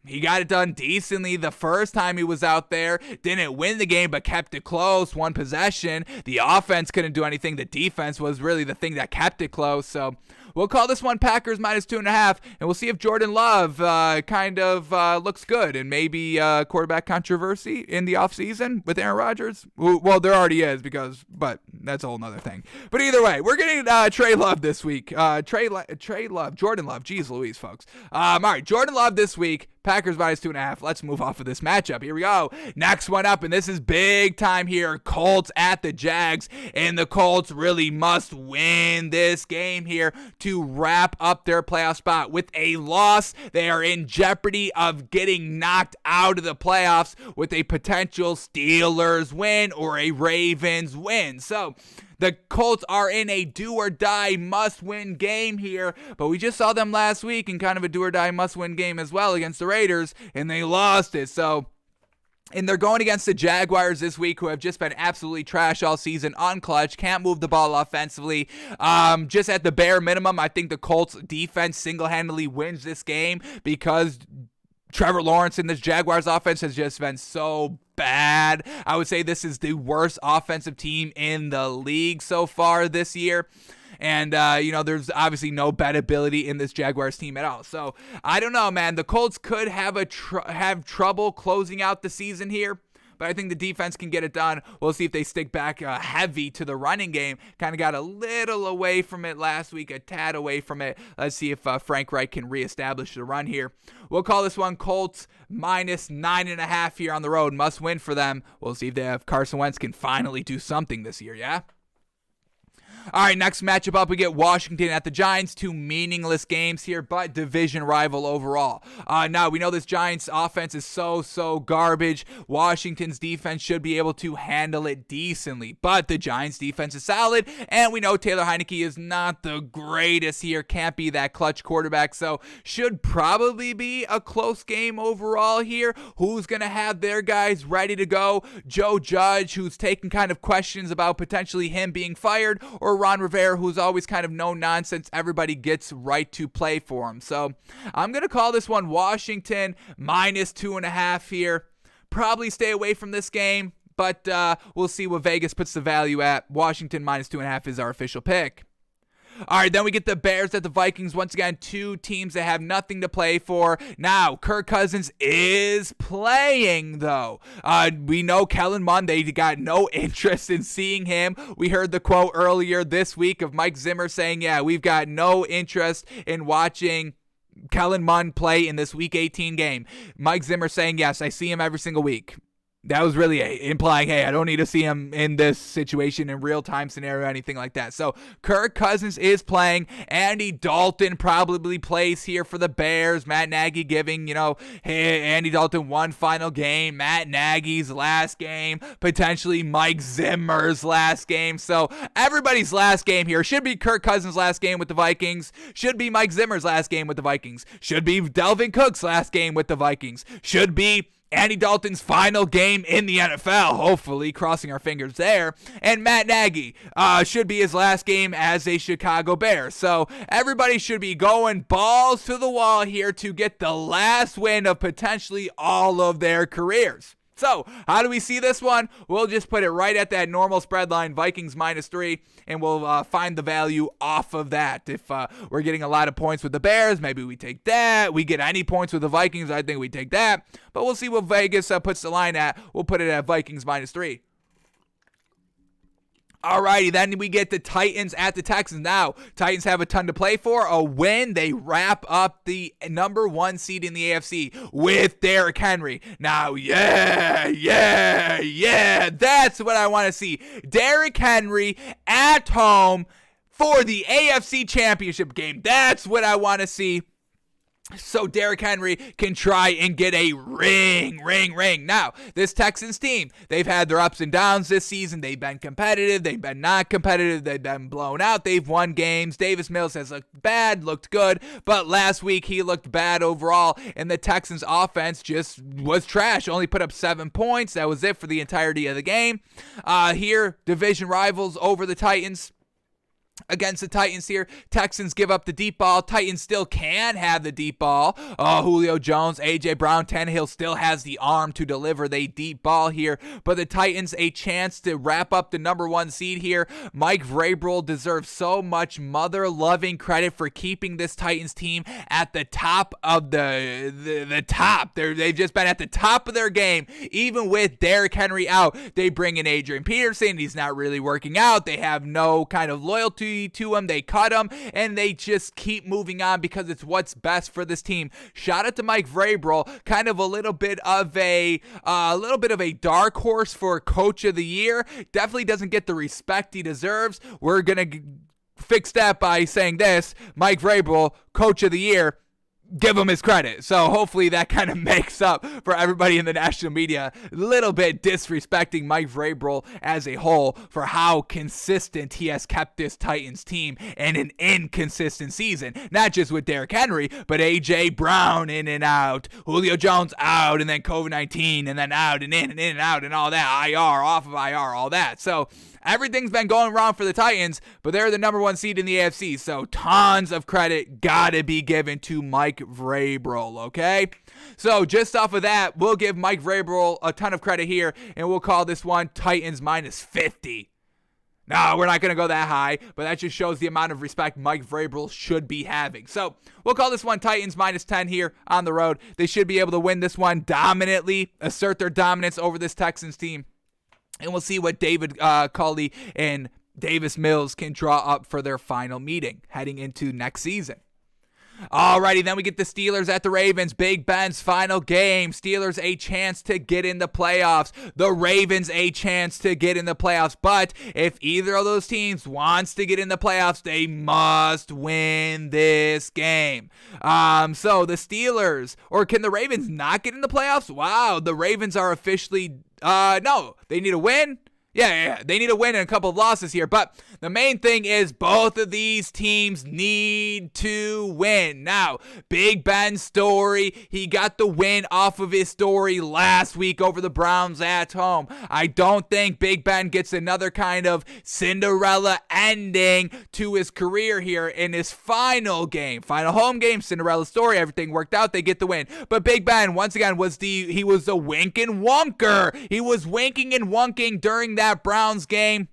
He got it done decently the first time he was out there. Didn't win the game, but kept it close. One possession. The offense couldn't do anything. The defense was really the thing that kept it close. So we'll call this one Packers -2.5, and we'll see if Jordan Love looks good. And maybe quarterback controversy in the offseason with Aaron Rodgers. Well, there already is, but that's a whole nother thing. But either way, we're getting Trey Love this week. Jordan Love. Jeez Louise, folks. All right, Jordan Love this week. Packers -2.5. Let's move off of this matchup. Here we go. Next one up, and this is big time here. Colts at the Jags, and the Colts really must win this game here to wrap up their playoff spot. With a loss, they are in jeopardy of getting knocked out of the playoffs with a potential Steelers win or a Ravens win. So the Colts are in a do-or-die must-win game here, but we just saw them last week in kind of a do-or-die must-win game as well against the Raiders, and they lost it. And they're going against the Jaguars this week, who have just been absolutely trash all season, unclutch, can't move the ball offensively. Just at the bare minimum, I think the Colts defense single-handedly wins this game because Trevor Lawrence in this Jaguars offense has just been so bad. I would say this is the worst offensive team in the league so far this year. And, there's obviously no bettability in this Jaguars team at all. So, I don't know, man. The Colts could have have trouble closing out the season here, but I think the defense can get it done. We'll see if they stick back heavy to the running game. Kind of got a little away from it last week, a tad away from it. Let's see if Frank Reich can reestablish the run here. We'll call this one Colts -9.5 here on the road. Must win for them. We'll see if Carson Wentz can finally do something this year, yeah? All right, next matchup up, we get Washington at the Giants. Two meaningless games here, but division rival overall. Now, we know this Giants offense is so garbage. Washington's defense should be able to handle it decently, but the Giants defense is solid, and we know Taylor Heineke is not the greatest here. Can't be that clutch quarterback, so should probably be a close game overall here. Who's going to have their guys ready to go? Joe Judge, who's taking kind of questions about potentially him being fired, or Ron Rivera, who's always kind of no nonsense. Everybody gets right to play for him. So I'm going to call this one Washington -2.5 here. Probably stay away from this game, but we'll see what Vegas puts the value at. Washington -2.5 is our official pick. All right, then we get the Bears at the Vikings. Once again, two teams that have nothing to play for. Now, Kirk Cousins is playing, though. We know Kellen Mond, they got no interest in seeing him. We heard the quote earlier this week of Mike Zimmer saying, yeah, we've got no interest in watching Kellen Mond play in this Week 18 game. Mike Zimmer saying, yes, I see him every single week. That was really implying, hey, I don't need to see him in this situation in real-time scenario or anything like that. So Kirk Cousins is playing. Andy Dalton probably plays here for the Bears. Matt Nagy giving, hey, Andy Dalton one final game. Matt Nagy's last game. Potentially Mike Zimmer's last game. So everybody's last game here should be Kirk Cousins' last game with the Vikings. Should be Mike Zimmer's last game with the Vikings. Should be Dalvin Cook's last game with the Vikings. Should be Andy Dalton's final game in the NFL, hopefully, crossing our fingers there. And Matt Nagy should be his last game as a Chicago Bear. So everybody should be going balls to the wall here to get the last win of potentially all of their careers. So, how do we see this one? We'll just put it right at that normal spread line, Vikings -3, and we'll find the value off of that. If we're getting a lot of points with the Bears, maybe we take that. We get any points with the Vikings, I think we take that. But we'll see what Vegas puts the line at. We'll put it at Vikings -3. Alrighty, then we get the Titans at the Texans. Now, Titans have a ton to play for. A win, they wrap up the number 1 seed in the AFC with Derrick Henry. Now, yeah, that's what I want to see. Derrick Henry at home for the AFC Championship game. That's what I want to see. So Derrick Henry can try and get a ring. Now, this Texans team, they've had their ups and downs this season. They've been competitive. They've been not competitive. They've been blown out. They've won games. Davis Mills has looked bad, looked good. But last week, he looked bad overall. And the Texans offense just was trash. Only put up 7 points. That was it for the entirety of the game. Here, division rivals over the Titans. Against the Titans here, Texans give up the deep ball. Titans still can have the deep ball. Julio Jones, A.J. Brown, Tannehill still has the arm to deliver the deep ball here. But the Titans, a chance to wrap up the number 1 seed here. Mike Vrabel deserves so much mother-loving credit for keeping this Titans team at the top of the top. They've just been at the top of their game. Even with Derrick Henry out, they bring in Adrian Peterson. He's not really working out. They have no kind of loyalty to him. They cut him, and they just keep moving on because it's what's best for this team. Shout out to Mike Vrabel, kind of a little bit of a dark horse for Coach of the Year. Definitely doesn't get the respect he deserves. We're gonna fix that by saying this: Mike Vrabel, Coach of the Year. Give him his credit. So hopefully that kind of makes up for everybody in the national media a little bit disrespecting Mike Vrabel as a whole for how consistent he has kept this Titans team in an inconsistent season. Not just with Derrick Henry, but A.J. Brown in and out, Julio Jones out, and then COVID-19, and then out and in and out and all that, IR, off of IR, all that. So everything's been going wrong for the Titans, but they're the number 1 seed in the AFC, so tons of credit gotta be given to Mike Vrabel, okay? So just off of that, we'll give Mike Vrabel a ton of credit here, and we'll call this one Titans -50. No, we're not going to go that high, but that just shows the amount of respect Mike Vrabel should be having. So we'll call this one Titans -10 here on the road. They should be able to win this one dominantly, assert their dominance over this Texans team. And we'll see what David Culley and Davis Mills can draw up for their final meeting heading into next season. Alrighty, then we get the Steelers at the Ravens. Big Ben's final game. Steelers a chance to get in the playoffs. The Ravens a chance to get in the playoffs. But if either of those teams wants to get in the playoffs, they must win this game. So the Steelers, or can the Ravens not get in the playoffs? Wow, the Ravens are officially, no, they need a win. Yeah, they need a win and a couple of losses here, but the main thing is both of these teams need to win. Now, Big Ben's story, he got the win off of his story last week over the Browns at home. I don't think Big Ben gets another kind of Cinderella ending to his career here in his final game. Final home game, Cinderella story, everything worked out, they get the win. But Big Ben, once again, he was the wink and wonker. He was winking and wonking during that Browns game.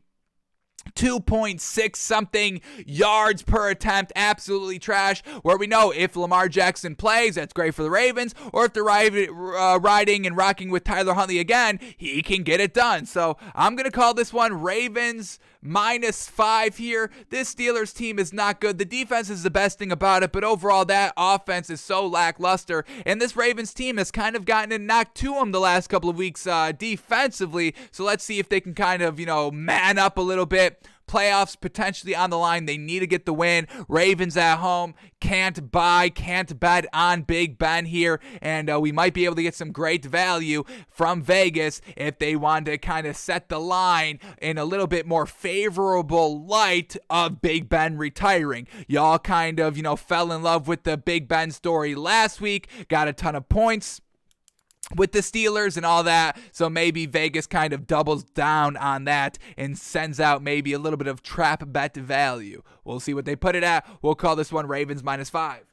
2.6 something yards per attempt, absolutely trash. Where we know if Lamar Jackson plays, that's great for the Ravens, or if they're riding and rocking with Tyler Huntley again, he can get it done. So I'm going to call this one Ravens -5 here. This Steelers team is not good. The defense is the best thing about it, but overall that offense is so lackluster, and this Ravens team has kind of gotten it knocked to them the last couple of weeks defensively. So let's see if they can kind of, man up a little bit. Playoffs potentially on the line. They need to get the win. Ravens at home. Can't bet on Big Ben here. And we might be able to get some great value from Vegas if they want to kind of set the line in a little bit more favorable light of Big Ben retiring. Y'all kind of, fell in love with the Big Ben story last week. Got a ton of points with the Steelers and all that, so maybe Vegas kind of doubles down on that and sends out maybe a little bit of trap bet value. We'll see what they put it at. We'll call this one Ravens -5.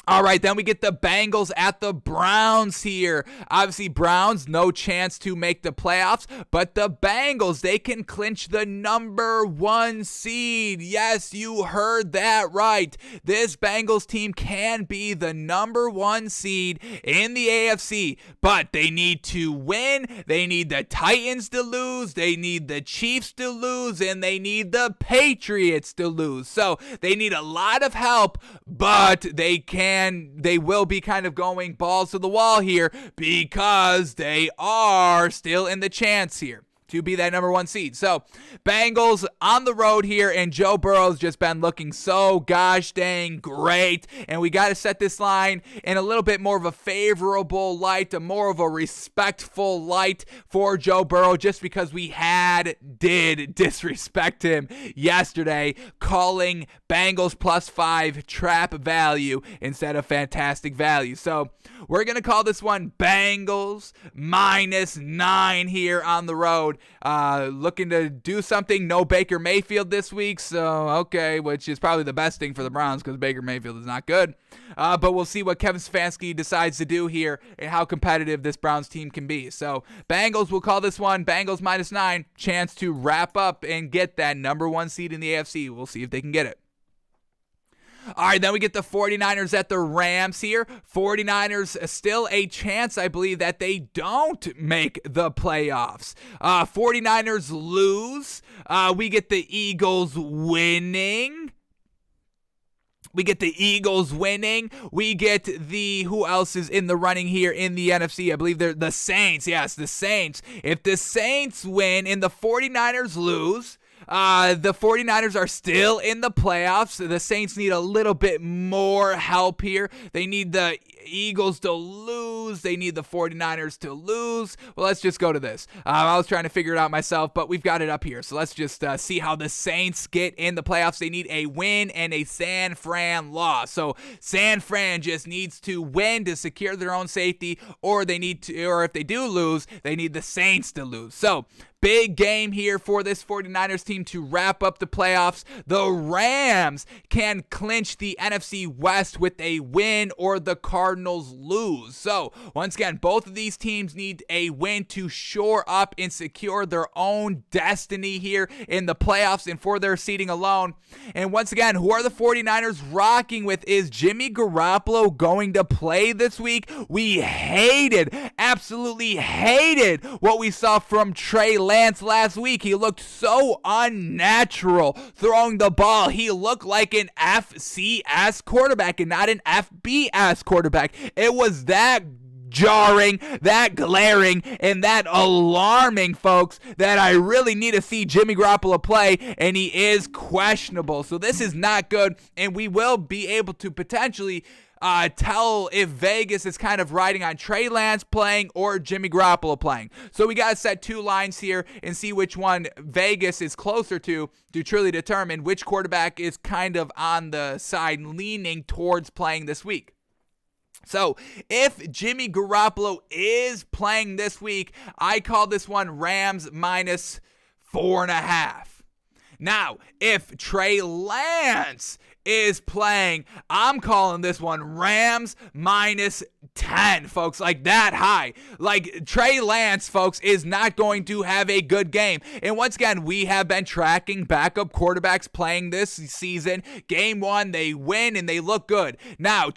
All right, then we get the Bengals at the Browns here. Obviously, Browns, no chance to make the playoffs, but the Bengals, they can clinch the #1 seed. Yes, you heard that right. This Bengals team can be the #1 seed in the AFC, but they need to win. They need the Titans to lose. They need the Chiefs to lose, and they need the Patriots to lose. So they need a lot of help, but they will be kind of going balls to the wall here because they are still in the chance here to be that #1 seed. So Bengals on the road here, and Joe Burrow's just been looking so gosh dang great, and we got to set this line in a little bit more of a favorable light, a more of a respectful light for Joe Burrow, just because we did disrespect him yesterday, calling Bengals +5 trap value instead of fantastic value. So we're going to call this one Bengals -9 here on the road. Looking to do something. No Baker Mayfield this week, so okay, which is probably the best thing for the Browns because Baker Mayfield is not good. But we'll see what Kevin Stefanski decides to do here and how competitive this Browns team can be. So Bengals, we'll call this one Bengals -9. Chance to wrap up and get that #1 seed in the AFC. We'll see if they can get it. All right, then we get the 49ers at the Rams here. 49ers still a chance, I believe, that they don't make the playoffs. 49ers lose. We get the Eagles winning. We get the who else is in the running here in the NFC? I believe they're the Saints. Yes, the Saints. If the Saints win and the 49ers lose, the 49ers are still in the playoffs. The Saints need a little bit more help here. They need the Eagles to lose. They need the 49ers to lose. Well, let's just go to this. I was trying to figure it out myself, but we've got it up here. So let's just see how the Saints get in the playoffs. They need a win and a San Fran loss. So San Fran just needs to win to secure their own safety, or if they do lose, they need the Saints to lose. So big game here for this 49ers team to wrap up the playoffs. The Rams can clinch the NFC West with a win, or the Cardinals lose. So once again, both of these teams need a win to shore up and secure their own destiny here in the playoffs and for their seeding alone. And once again, who are the 49ers rocking with? Is Jimmy Garoppolo going to play this week? We absolutely hated what we saw from Trey Lance last week. He looked so unnatural throwing the ball. He looked like an FCS quarterback and not an FBS quarterback. It was that jarring, that glaring, and that alarming, folks, that I really need to see Jimmy Garoppolo play, and he is questionable. So this is not good, and we will be able to potentially tell if Vegas is kind of riding on Trey Lance playing or Jimmy Garoppolo playing. So we got to set two lines here and see which one Vegas is closer to truly determine which quarterback is kind of on the side leaning towards playing this week. So if Jimmy Garoppolo is playing this week, I call this one Rams -4.5. Now, if Trey Lance is playing, I'm calling this one Rams -9. 10, folks, like that high. Like Trey Lance, folks, is not going to have a good game. And once again, we have been tracking backup quarterbacks playing this season. Game 1, they win and they look good. Now,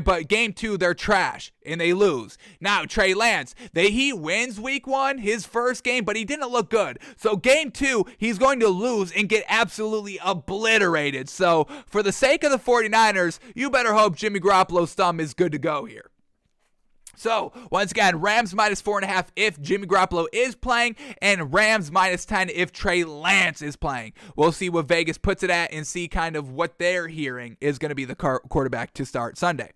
but game 2, they're trash and they lose. Now, Trey Lance, he wins week 1, his first game, but he didn't look good. So game 2, he's going to lose and get absolutely obliterated. So for the sake of the 49ers, you better hope Jimmy Garoppolo's thumb is good to go here. So, once again, Rams -4.5 if Jimmy Garoppolo is playing, and Rams -10 if Trey Lance is playing. We'll see what Vegas puts it at and see kind of what they're hearing is going to be the quarterback to start Sunday.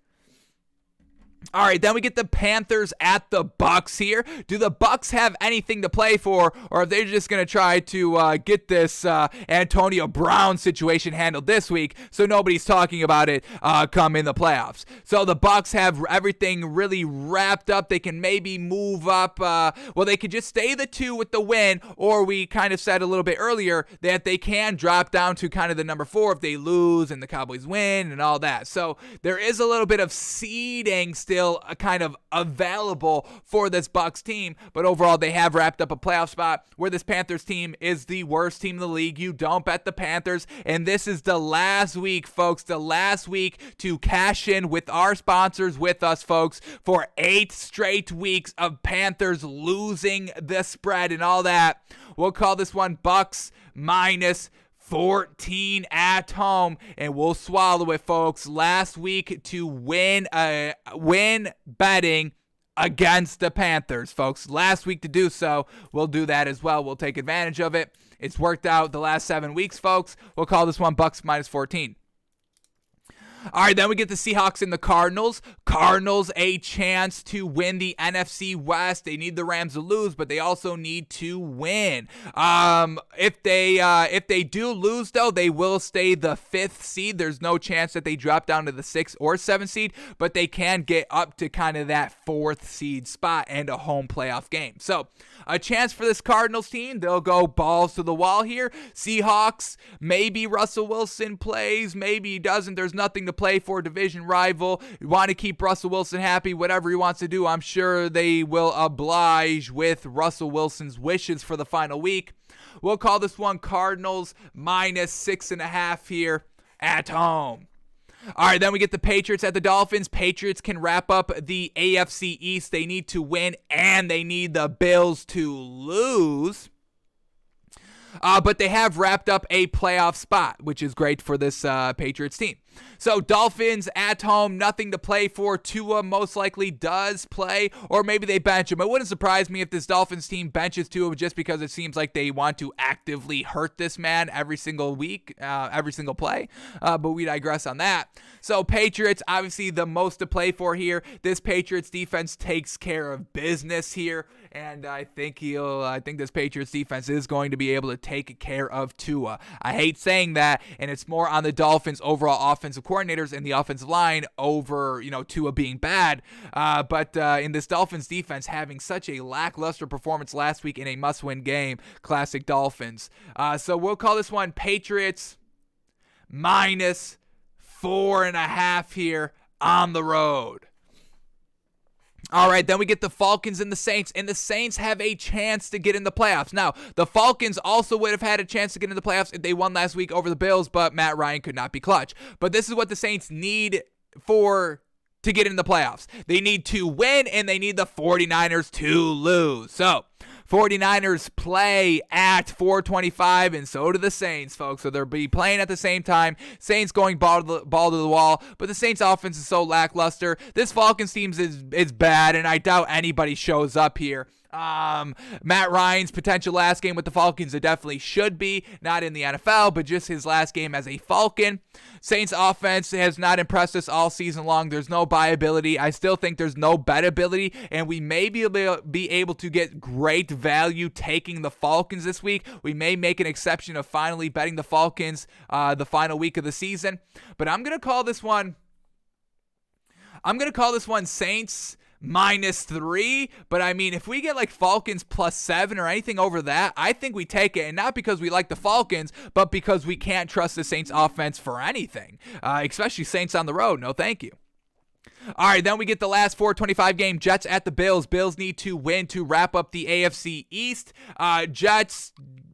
All right, then we get the Panthers at the Bucks here. Do the Bucks have anything to play for, or are they just going to try to get this Antonio Brown situation handled this week so nobody's talking about it come in the playoffs? So the Bucks have everything really wrapped up. They can maybe move up. They could just stay the 2 with the win, or we kind of said a little bit earlier that they can drop down to kind of the number 4 if they lose and the Cowboys win and all that. So there is a little bit of seeding still kind of available for this Bucks team, but overall they have wrapped up a playoff spot where this Panthers team is the worst team in the league. You don't bet the Panthers, and this is the last week, folks, the last week to cash in with our sponsors with us, folks, for 8 straight weeks of Panthers losing the spread and all that. We'll call this one Bucks -14 at home, and we'll swallow it, folks. Last week to win betting against the Panthers, folks. Last week to do so. We'll do that as well. We'll take advantage of it. It's worked out the last 7 weeks, folks. We'll call this one Bucks -14. All right, then we get the Seahawks and the Cardinals. Cardinals a chance to win the NFC West. They need the Rams to lose, but they also need to win. If they do lose, though, they will stay the 5th seed. There's no chance that they drop down to the 6th or 7th seed, but they can get up to kind of that 4th seed spot and a home playoff game. So a chance for this Cardinals team. They'll go balls to the wall here. Seahawks, maybe Russell Wilson plays, maybe he doesn't. There's nothing to play for, division rival. You want to keep Russell Wilson happy, whatever he wants to do. I'm sure they will oblige with Russell Wilson's wishes for the final week. We'll call this one Cardinals -6.5 here at home. All right, then we get the Patriots at the Dolphins. Patriots can wrap up the AFC East. They need to win, and they need the Bills to lose. But they have wrapped up a playoff spot, which is great for this Patriots team. So Dolphins at home, nothing to play for. Tua most likely does play, or maybe they bench him. It wouldn't surprise me if this Dolphins team benches Tua just because it seems like they want to actively hurt this man every single week, every single play. But we digress on that. So Patriots, obviously the most to play for here. This Patriots defense takes care of business here, and I think this Patriots defense is going to be able to take care of Tua. I hate saying that, and it's more on the Dolphins' overall offensive coordinators and the offensive line over, Tua being bad. But in this Dolphins defense having such a lackluster performance last week in a must-win game, classic Dolphins. So we'll call this one Patriots -4.5 here on the road. All right, then we get the Falcons and the Saints have a chance to get in the playoffs. Now, the Falcons also would have had a chance to get in the playoffs if they won last week over the Bills, but Matt Ryan could not be clutch. But this is what the Saints need to get in the playoffs. They need to win, and they need the 49ers to lose. So 49ers play at 4:25, and so do the Saints, folks. So they'll be playing at the same time. Saints going ball to the wall, but the Saints offense is so lackluster. This Falcons team is bad, and I doubt anybody shows up here. Matt Ryan's potential last game with the Falcons, it definitely should be, not in the NFL, but just his last game as a Falcon. Saints offense has not impressed us all season long. There's no buyability. I still think there's no bettability, and we may be able to get great value taking the Falcons this week. We may make an exception of finally betting the Falcons the final week of the season, but I'm going to call this one Saints -3, but I mean, if we get like Falcons +7 or anything over that, I think we take it, and not because we like the Falcons, but because we can't trust the Saints offense for anything, especially Saints on the road. No, thank you. All right, then we get the last 4:25 game, Jets at the Bills. Bills need to win to wrap up the AFC East. Jets,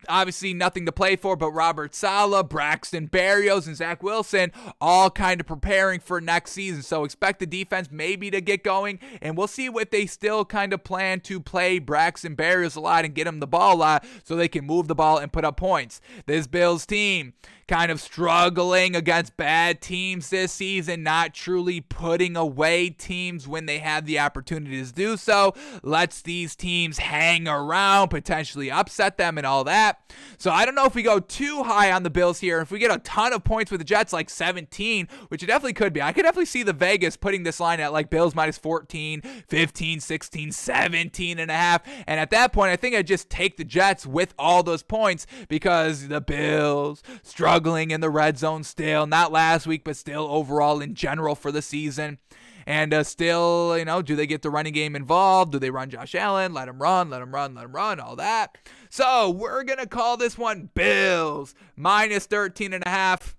obviously nothing to play for, but Robert Saleh, Braxton Berrios, and Zach Wilson all kind of preparing for next season. So expect the defense maybe to get going, and we'll see if they still kind of plan to play Braxton Berrios a lot and get him the ball a lot so they can move the ball and put up points. This Bills team kind of struggling against bad teams this season, not truly putting away teams when they have the opportunity to do so. Lets these teams hang around, potentially upset them and all that. So I don't know if we go too high on the Bills here. If we get a ton of points with the Jets, like 17, which it definitely could be. I could definitely see the Vegas putting this line at like Bills minus 14, 15, 16, 17 and a half. And at that point, I think I'd just take the Jets with all those points because the Bills struggling in the red zone still, not last week, but still overall in general for the season. And still, do they get the running game involved? Do they run Josh Allen? Let him run, all that. So we're going to call this one Bills minus 13.5.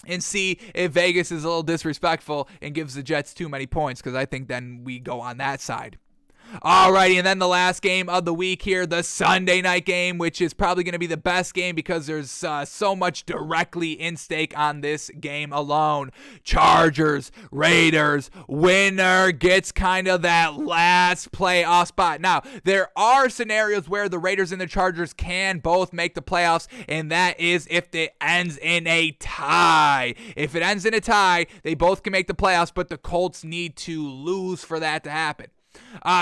And see if Vegas is a little disrespectful and gives the Jets too many points, because I think then we go on that side. Alrighty, and then the last game of the week here, the Sunday night game, which is probably going to be the best game because there's so much directly in stake on this game alone. Chargers, Raiders, winner gets kind of that last playoff spot. Now, there are scenarios where the Raiders and the Chargers can both make the playoffs, and that is if it ends in a tie. If it ends in a tie, they both can make the playoffs, but the Colts need to lose for that to happen.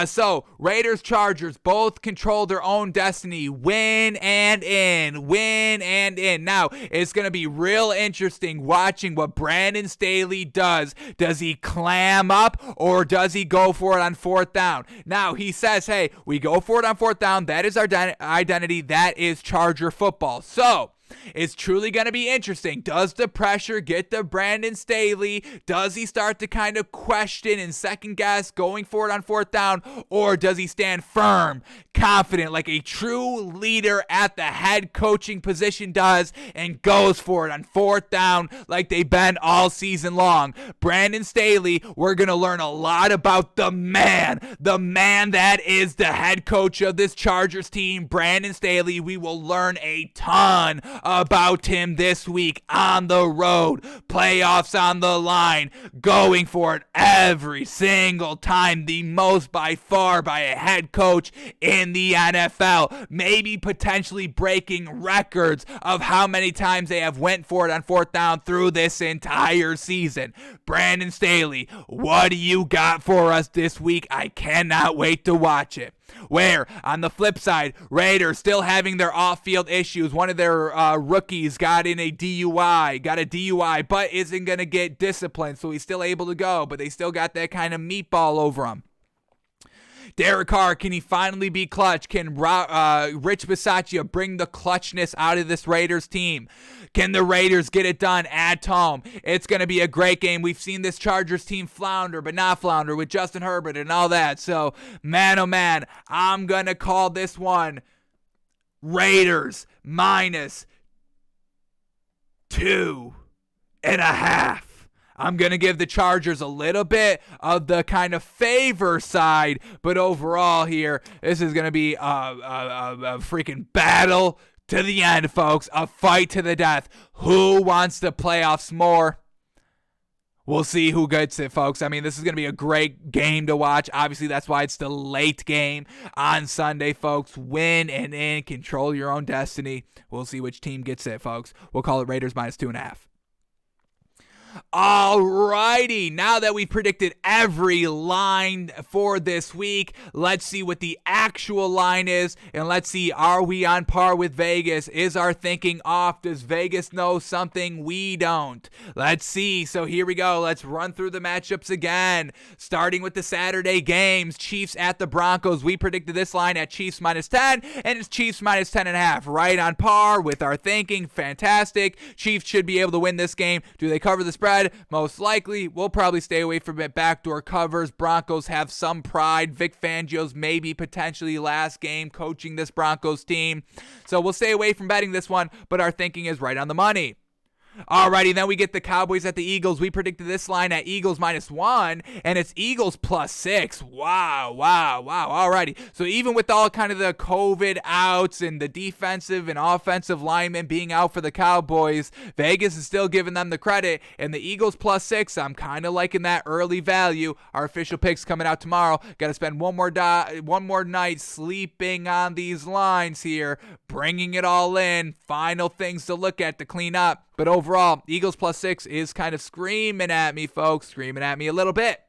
So Raiders, Chargers both control their own destiny. Win and in. Now, it's going to be real interesting watching what Brandon Staley does. Does he clam up or does he go for it on fourth down? Now, he says, hey, we go for it on fourth down. That is our identity. That is Charger football. So it's truly going to be interesting. Does the pressure get to Brandon Staley? Does he start to kind of question and second guess going for it on fourth down? Or does he stand firm, confident, like a true leader at the head coaching position does, and goes for it on fourth down like they've been all season long? Brandon Staley, we're going to learn a lot about the man that is the head coach of this Chargers team, Brandon Staley. We will learn a ton about him this week on the road, playoffs on the line, going for it every single time, the most by far by a head coach in the NFL, maybe potentially breaking records of how many times they have went for it on fourth down through this entire season. Brandon Staley, what do you got for us this week? I cannot wait to watch it. Where, on the flip side, Raiders still having their off-field issues. One of their rookies got a DUI, but isn't going to get disciplined, so he's still able to go, but they still got that kind of meatball over him. Derek Carr, can he finally be clutch? Can Rich Bisaccia bring the clutchness out of this Raiders team? Can the Raiders get it done at home? It's going to be a great game. We've seen this Chargers team flounder, but not flounder with Justin Herbert and all that. So, man, oh man, I'm going to call this one Raiders minus 2.5. I'm going to give the Chargers a little bit of the kind of favor side, but overall here, this is going to be a freaking battle to the end, folks. A fight to the death. Who wants the playoffs more? We'll see who gets it, folks. I mean, this is going to be a great game to watch. Obviously, that's why it's the late game on Sunday, folks. Win and in. Control your own destiny. We'll see which team gets it, folks. We'll call it Raiders minus 2.5. Alrighty, now that we've predicted every line for this week, let's see what the actual line is, and let's see, are we on par with Vegas? Is our thinking off? Does Vegas know something we don't? Let's see. So here we go. Let's run through the matchups again, starting with the Saturday games. Chiefs at the Broncos. We predicted this line at Chiefs minus 10, and it's Chiefs minus 10.5. Right on par with our thinking. Fantastic. Chiefs should be able to win this game. Do they cover the spread? Most likely. We'll probably stay away from it. Backdoor covers. Broncos have some pride. Vic Fangio's maybe potentially last game coaching this Broncos team. So we'll stay away from betting this one, but our thinking is right on the money. Alrighty, then we get the Cowboys at the Eagles. We predicted this line at Eagles -1, and it's Eagles +6. Wow. Alrighty, so even with all kind of the COVID outs and the defensive and offensive linemen being out for the Cowboys, Vegas is still giving them the credit, and the Eagles +6, I'm kind of liking that early value. Our official picks coming out tomorrow. Got to spend one more night sleeping on these lines here, bringing it all in. Final things to look at to clean up. But overall, Eagles +6 is kind of screaming at me, folks. Screaming at me a little bit.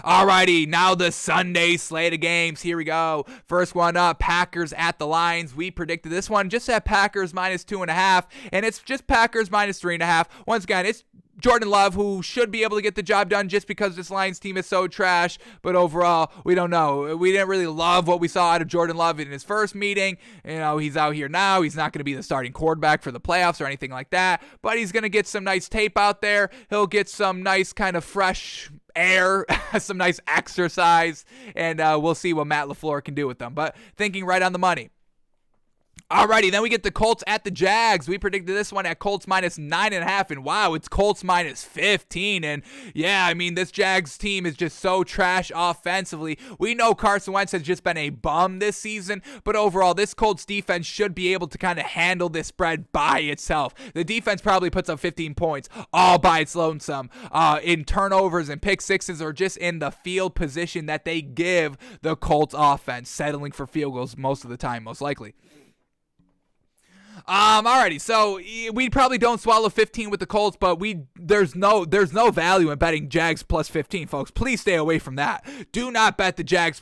Alrighty, now the Sunday slate of games. Here we go. First one up, Packers at the Lions. We predicted this one just at Packers -2.5, and it's just Packers -3.5. Once again, it's Jordan Love, who should be able to get the job done just because this Lions team is so trash. But overall, we don't know. We didn't really love what we saw out of Jordan Love in his first meeting. You know, he's out here now. He's not going to be the starting quarterback for the playoffs or anything like that. But he's going to get some nice tape out there. He'll get some nice kind of fresh air, some nice exercise. And we'll see what Matt LaFleur can do with them. But thinking right on the money. Alrighty, then we get the Colts at the Jags. We predicted this one at Colts -9.5, and wow, it's Colts -15. And yeah, I mean, this Jags team is just so trash offensively. We know Carson Wentz has just been a bum this season, but overall, this Colts defense should be able to kind of handle this spread by itself. The defense probably puts up 15 points all by its lonesome in turnovers and pick sixes, or just in the field position that they give the Colts offense, settling for field goals most of the time, most likely. Alrighty, so we probably don't swallow 15 with the Colts, but there's no value in betting Jags +15, folks. Please stay away from that. Do not bet the Jags.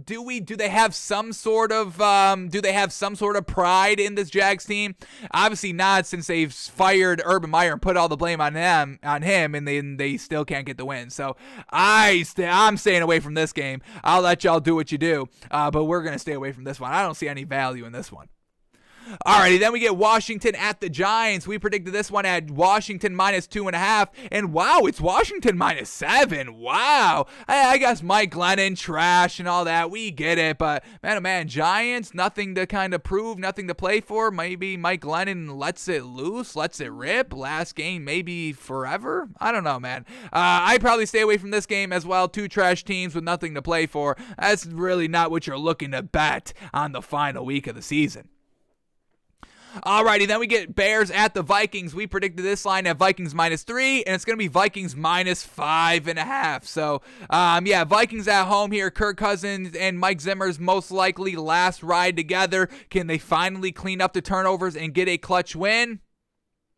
Do they have some sort of pride in this Jags team? Obviously not, since they've fired Urban Meyer and put all the blame on him, and then they still can't get the win. So I'm staying away from this game. I'll let y'all do what you do, but we're gonna stay away from this one. I don't see any value in this one. Alrighty, then we get Washington at the Giants. We predicted this one at Washington -2.5, and wow, it's Washington -7. Wow. I guess Mike Glennon, trash and all that. We get it, but man, oh man, Giants, nothing to kind of prove, nothing to play for. Maybe Mike Glennon lets it loose, lets it rip. Last game, maybe forever. I don't know, man. I'd probably stay away from this game as well. Two trash teams with nothing to play for. That's really not what you're looking to bet on the final week of the season. Alrighty, then we get Bears at the Vikings. We predicted this line at Vikings -3, and it's going to be Vikings -5.5. So, yeah, Vikings at home here. Kirk Cousins and Mike Zimmer's most likely last ride together. Can they finally clean up the turnovers and get a clutch win?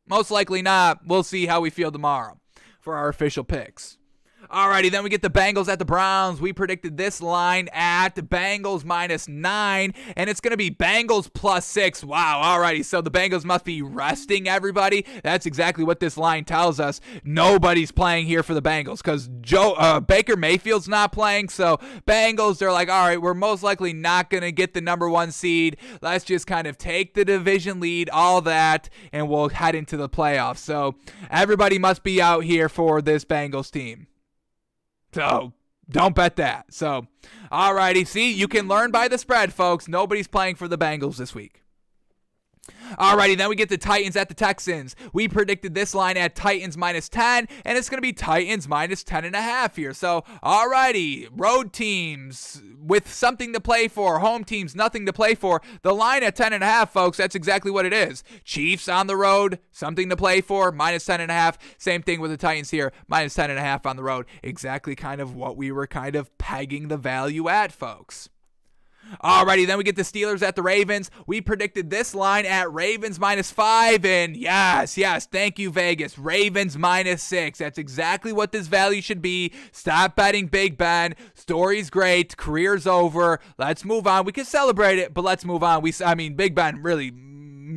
Most likely not. We'll see how we feel tomorrow for our official picks. Alrighty, then we get the Bengals at the Browns. We predicted this line at the Bengals -9, and it's going to be Bengals +6. Wow, alrighty, so the Bengals must be resting everybody. That's exactly what this line tells us. Nobody's playing here for the Bengals because Baker Mayfield's not playing, so Bengals, they're like, all right, we're most likely not going to get the #1 seed. Let's just kind of take the division lead, all that, and we'll head into the playoffs. So everybody must be out here for this Bengals team. So, don't bet that. So, alrighty. See, you can learn by the spread, folks. Nobody's playing for the Bengals this week. Alrighty, then we get the Titans at the Texans. We predicted this line at Titans -10, and it's going to be Titans -10.5 here. So, alrighty, road teams with something to play for, home teams nothing to play for. The line at 10.5, folks, that's exactly what it is. Chiefs on the road, something to play for, -10.5. Same thing with the Titans here, -10.5 on the road. Exactly kind of what we were kind of pegging the value at, folks. Alrighty, then we get the Steelers at the Ravens. We predicted this line at Ravens -5, and yes, thank you, Vegas. Ravens -6. That's exactly what this value should be. Stop betting Big Ben. Story's great. Career's over. Let's move on. We can celebrate it, but let's move on. Big Ben really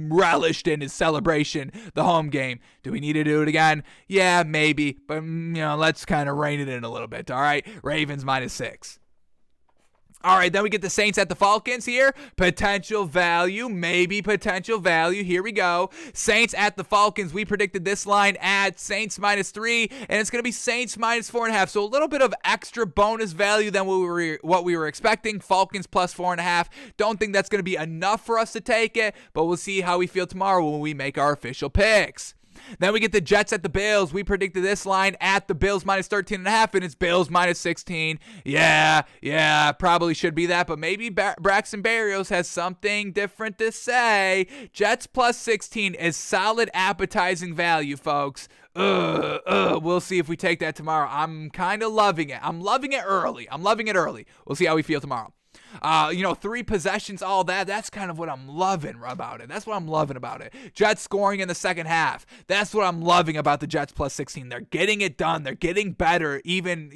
relished in his celebration, the home game. Do we need to do it again? Yeah, maybe, but let's kind of rein it in a little bit. All right, Ravens -6. All right, then we get the Saints at the Falcons here. Potential value, maybe potential value. Here we go. Saints at the Falcons. We predicted this line at Saints -3, and it's going to be Saints -4.5. So a little bit of extra bonus value than what we were expecting. Falcons +4.5. Don't think that's going to be enough for us to take it, but we'll see how we feel tomorrow when we make our official picks. Then we get the Jets at the Bills. We predicted this line at the Bills minus 13.5, and it's Bills minus 16. Yeah, probably should be that, but maybe Braxton Berrios has something different to say. Jets plus 16 is solid appetizing value, folks. We'll see if we take that tomorrow. I'm kind of loving it. I'm loving it early. We'll see how we feel tomorrow. 3 possessions, all that. That's kind of what I'm loving about it. Jets scoring in the second half. That's what I'm loving about the Jets plus 16. They're getting it done. They're getting better. Even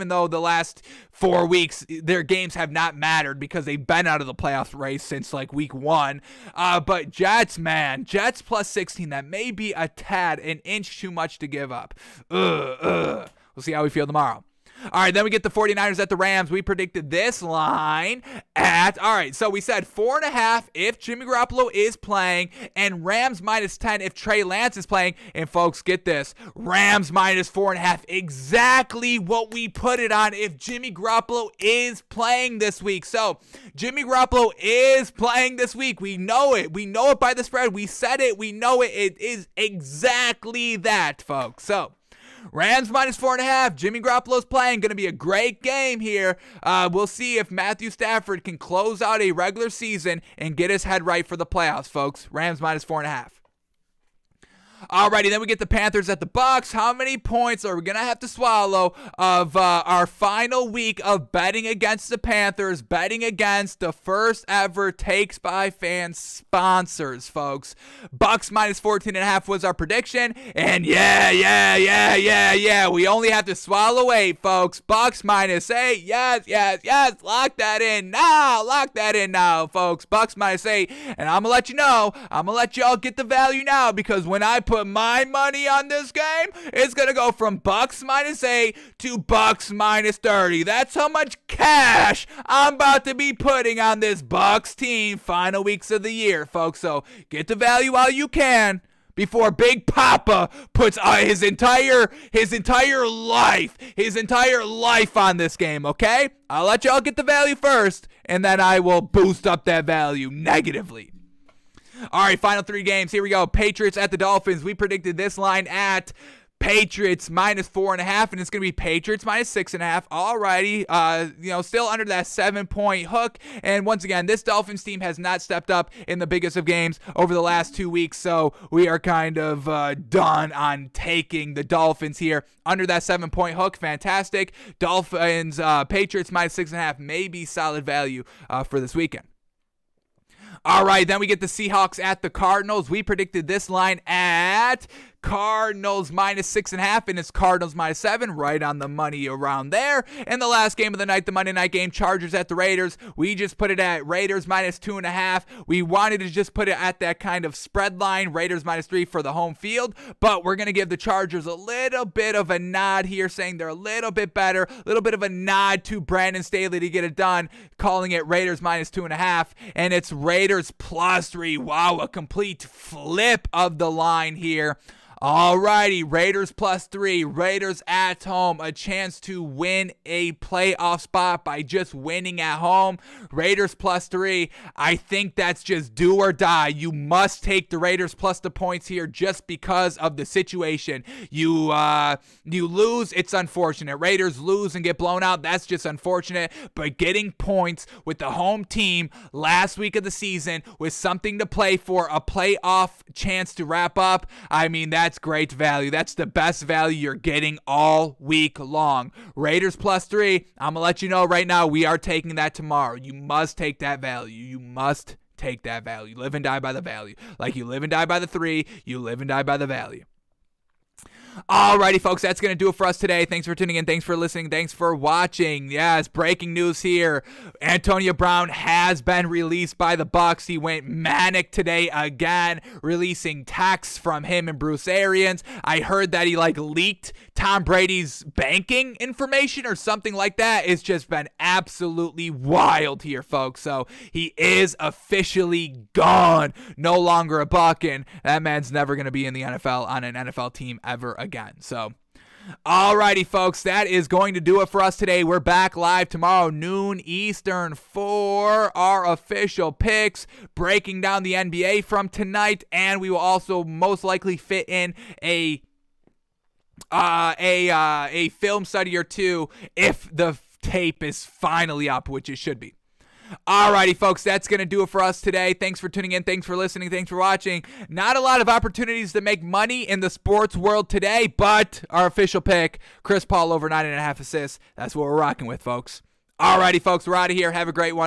though the last 4 weeks, their games have not mattered because they've been out of the playoff race since like week 1. But Jets plus 16. That may be an inch too much to give up. We'll see how we feel tomorrow. All right, then we get the 49ers at the Rams. We predicted this line at, so we said 4.5 if Jimmy Garoppolo is playing, and Rams minus 10 if Trey Lance is playing. And folks, get this, Rams minus 4.5, exactly what we put it on if Jimmy Garoppolo is playing this week. So Jimmy Garoppolo is playing this week. We know it. We know it by the spread. We said it. We know it. It is exactly that, folks. So Rams minus 4.5. Jimmy Garoppolo's playing. Going to be a great game here. We'll see if Matthew Stafford can close out a regular season and get his head right for the playoffs, folks. Rams minus 4.5. Alrighty, then we get the Panthers at the Bucks. How many points are we going to have to swallow of our final week of betting against the Panthers, betting against the first ever Takes by Fans sponsors, folks? Bucks minus 14.5 was our prediction, and yeah, we only have to swallow 8, folks. Bucks minus 8, yes, lock that in now, folks. Bucks minus 8, and I'm going to let you know, I'm going to let y'all get the value now, because when I put my money on this game, it's gonna go from Bucks minus 8 to Bucks minus 30. That's how much cash I'm about to be putting on this Bucks team final weeks of the year, folks. So get the value while you can before Big Papa puts his entire life on this game, okay? I'll let y'all get the value first, and then I will boost up that value negatively. All right, final 3 games. Here we go. Patriots at the Dolphins. We predicted this line at Patriots minus 4.5, and it's going to be Patriots minus 6.5. All righty. Still under that 7-point hook. And once again, this Dolphins team has not stepped up in the biggest of games over the last 2 weeks, so we are kind of done on taking the Dolphins here. Under that 7-point hook, fantastic. Dolphins, Patriots minus 6.5, maybe solid value for this weekend. All right, then we get the Seahawks at the Cardinals. We predicted this line at Cardinals minus 6.5, and it's Cardinals minus 7, right on the money around there. And the last game of the night, the Monday night game, Chargers at the Raiders. We just put it at Raiders minus 2.5. We wanted to just put it at that kind of spread line, Raiders minus 3 for the home field, but we're going to give the Chargers a little bit of a nod here, saying they're a little bit better, a little bit of a nod to Brandon Staley to get it done, calling it Raiders minus 2.5, and it's Raiders plus 3. Wow, a complete flip of the line here. Alrighty, Raiders plus 3, Raiders at home, a chance to win a playoff spot by just winning at home. Raiders plus 3, I think that's just do or die. You must take the Raiders plus the points here just because of the situation. You lose, it's unfortunate. Raiders lose and get blown out, that's just unfortunate. But getting points with the home team last week of the season with something to play for, a playoff chance to wrap up, I mean, that's great value. That's the best value you're getting all week long. Raiders plus 3. I'm going to let you know right now, we are taking that tomorrow. You must take that value. You must take that value. Live and die by the value. Like you live and die by the 3, you live and die by the value. Alrighty, folks, that's going to do it for us today. Thanks for tuning in. Thanks for listening. Thanks for watching. Yes, breaking news here. Antonio Brown has been released by the Bucks. He went manic today again, releasing texts from him and Bruce Arians. I heard that he leaked Tom Brady's banking information or something like that. It's just been absolutely wild here, folks. So he is officially gone. No longer a Buck, and that man's never going to be in the NFL on an NFL team ever again. So Alrighty, folks, that is going to do it for us today. We're back live tomorrow, noon Eastern, for our official picks, breaking down the NBA from tonight, and we will also most likely fit in a film study or two if the tape is finally up, which it should be. Alrighty, folks, that's going to do it for us today. Thanks for tuning in. Thanks for listening. Thanks for watching. Not a lot of opportunities to make money in the sports world today, but our official pick, Chris Paul over 9.5 assists. That's what we're rocking with, folks. Alrighty, folks, we're out of here. Have a great one.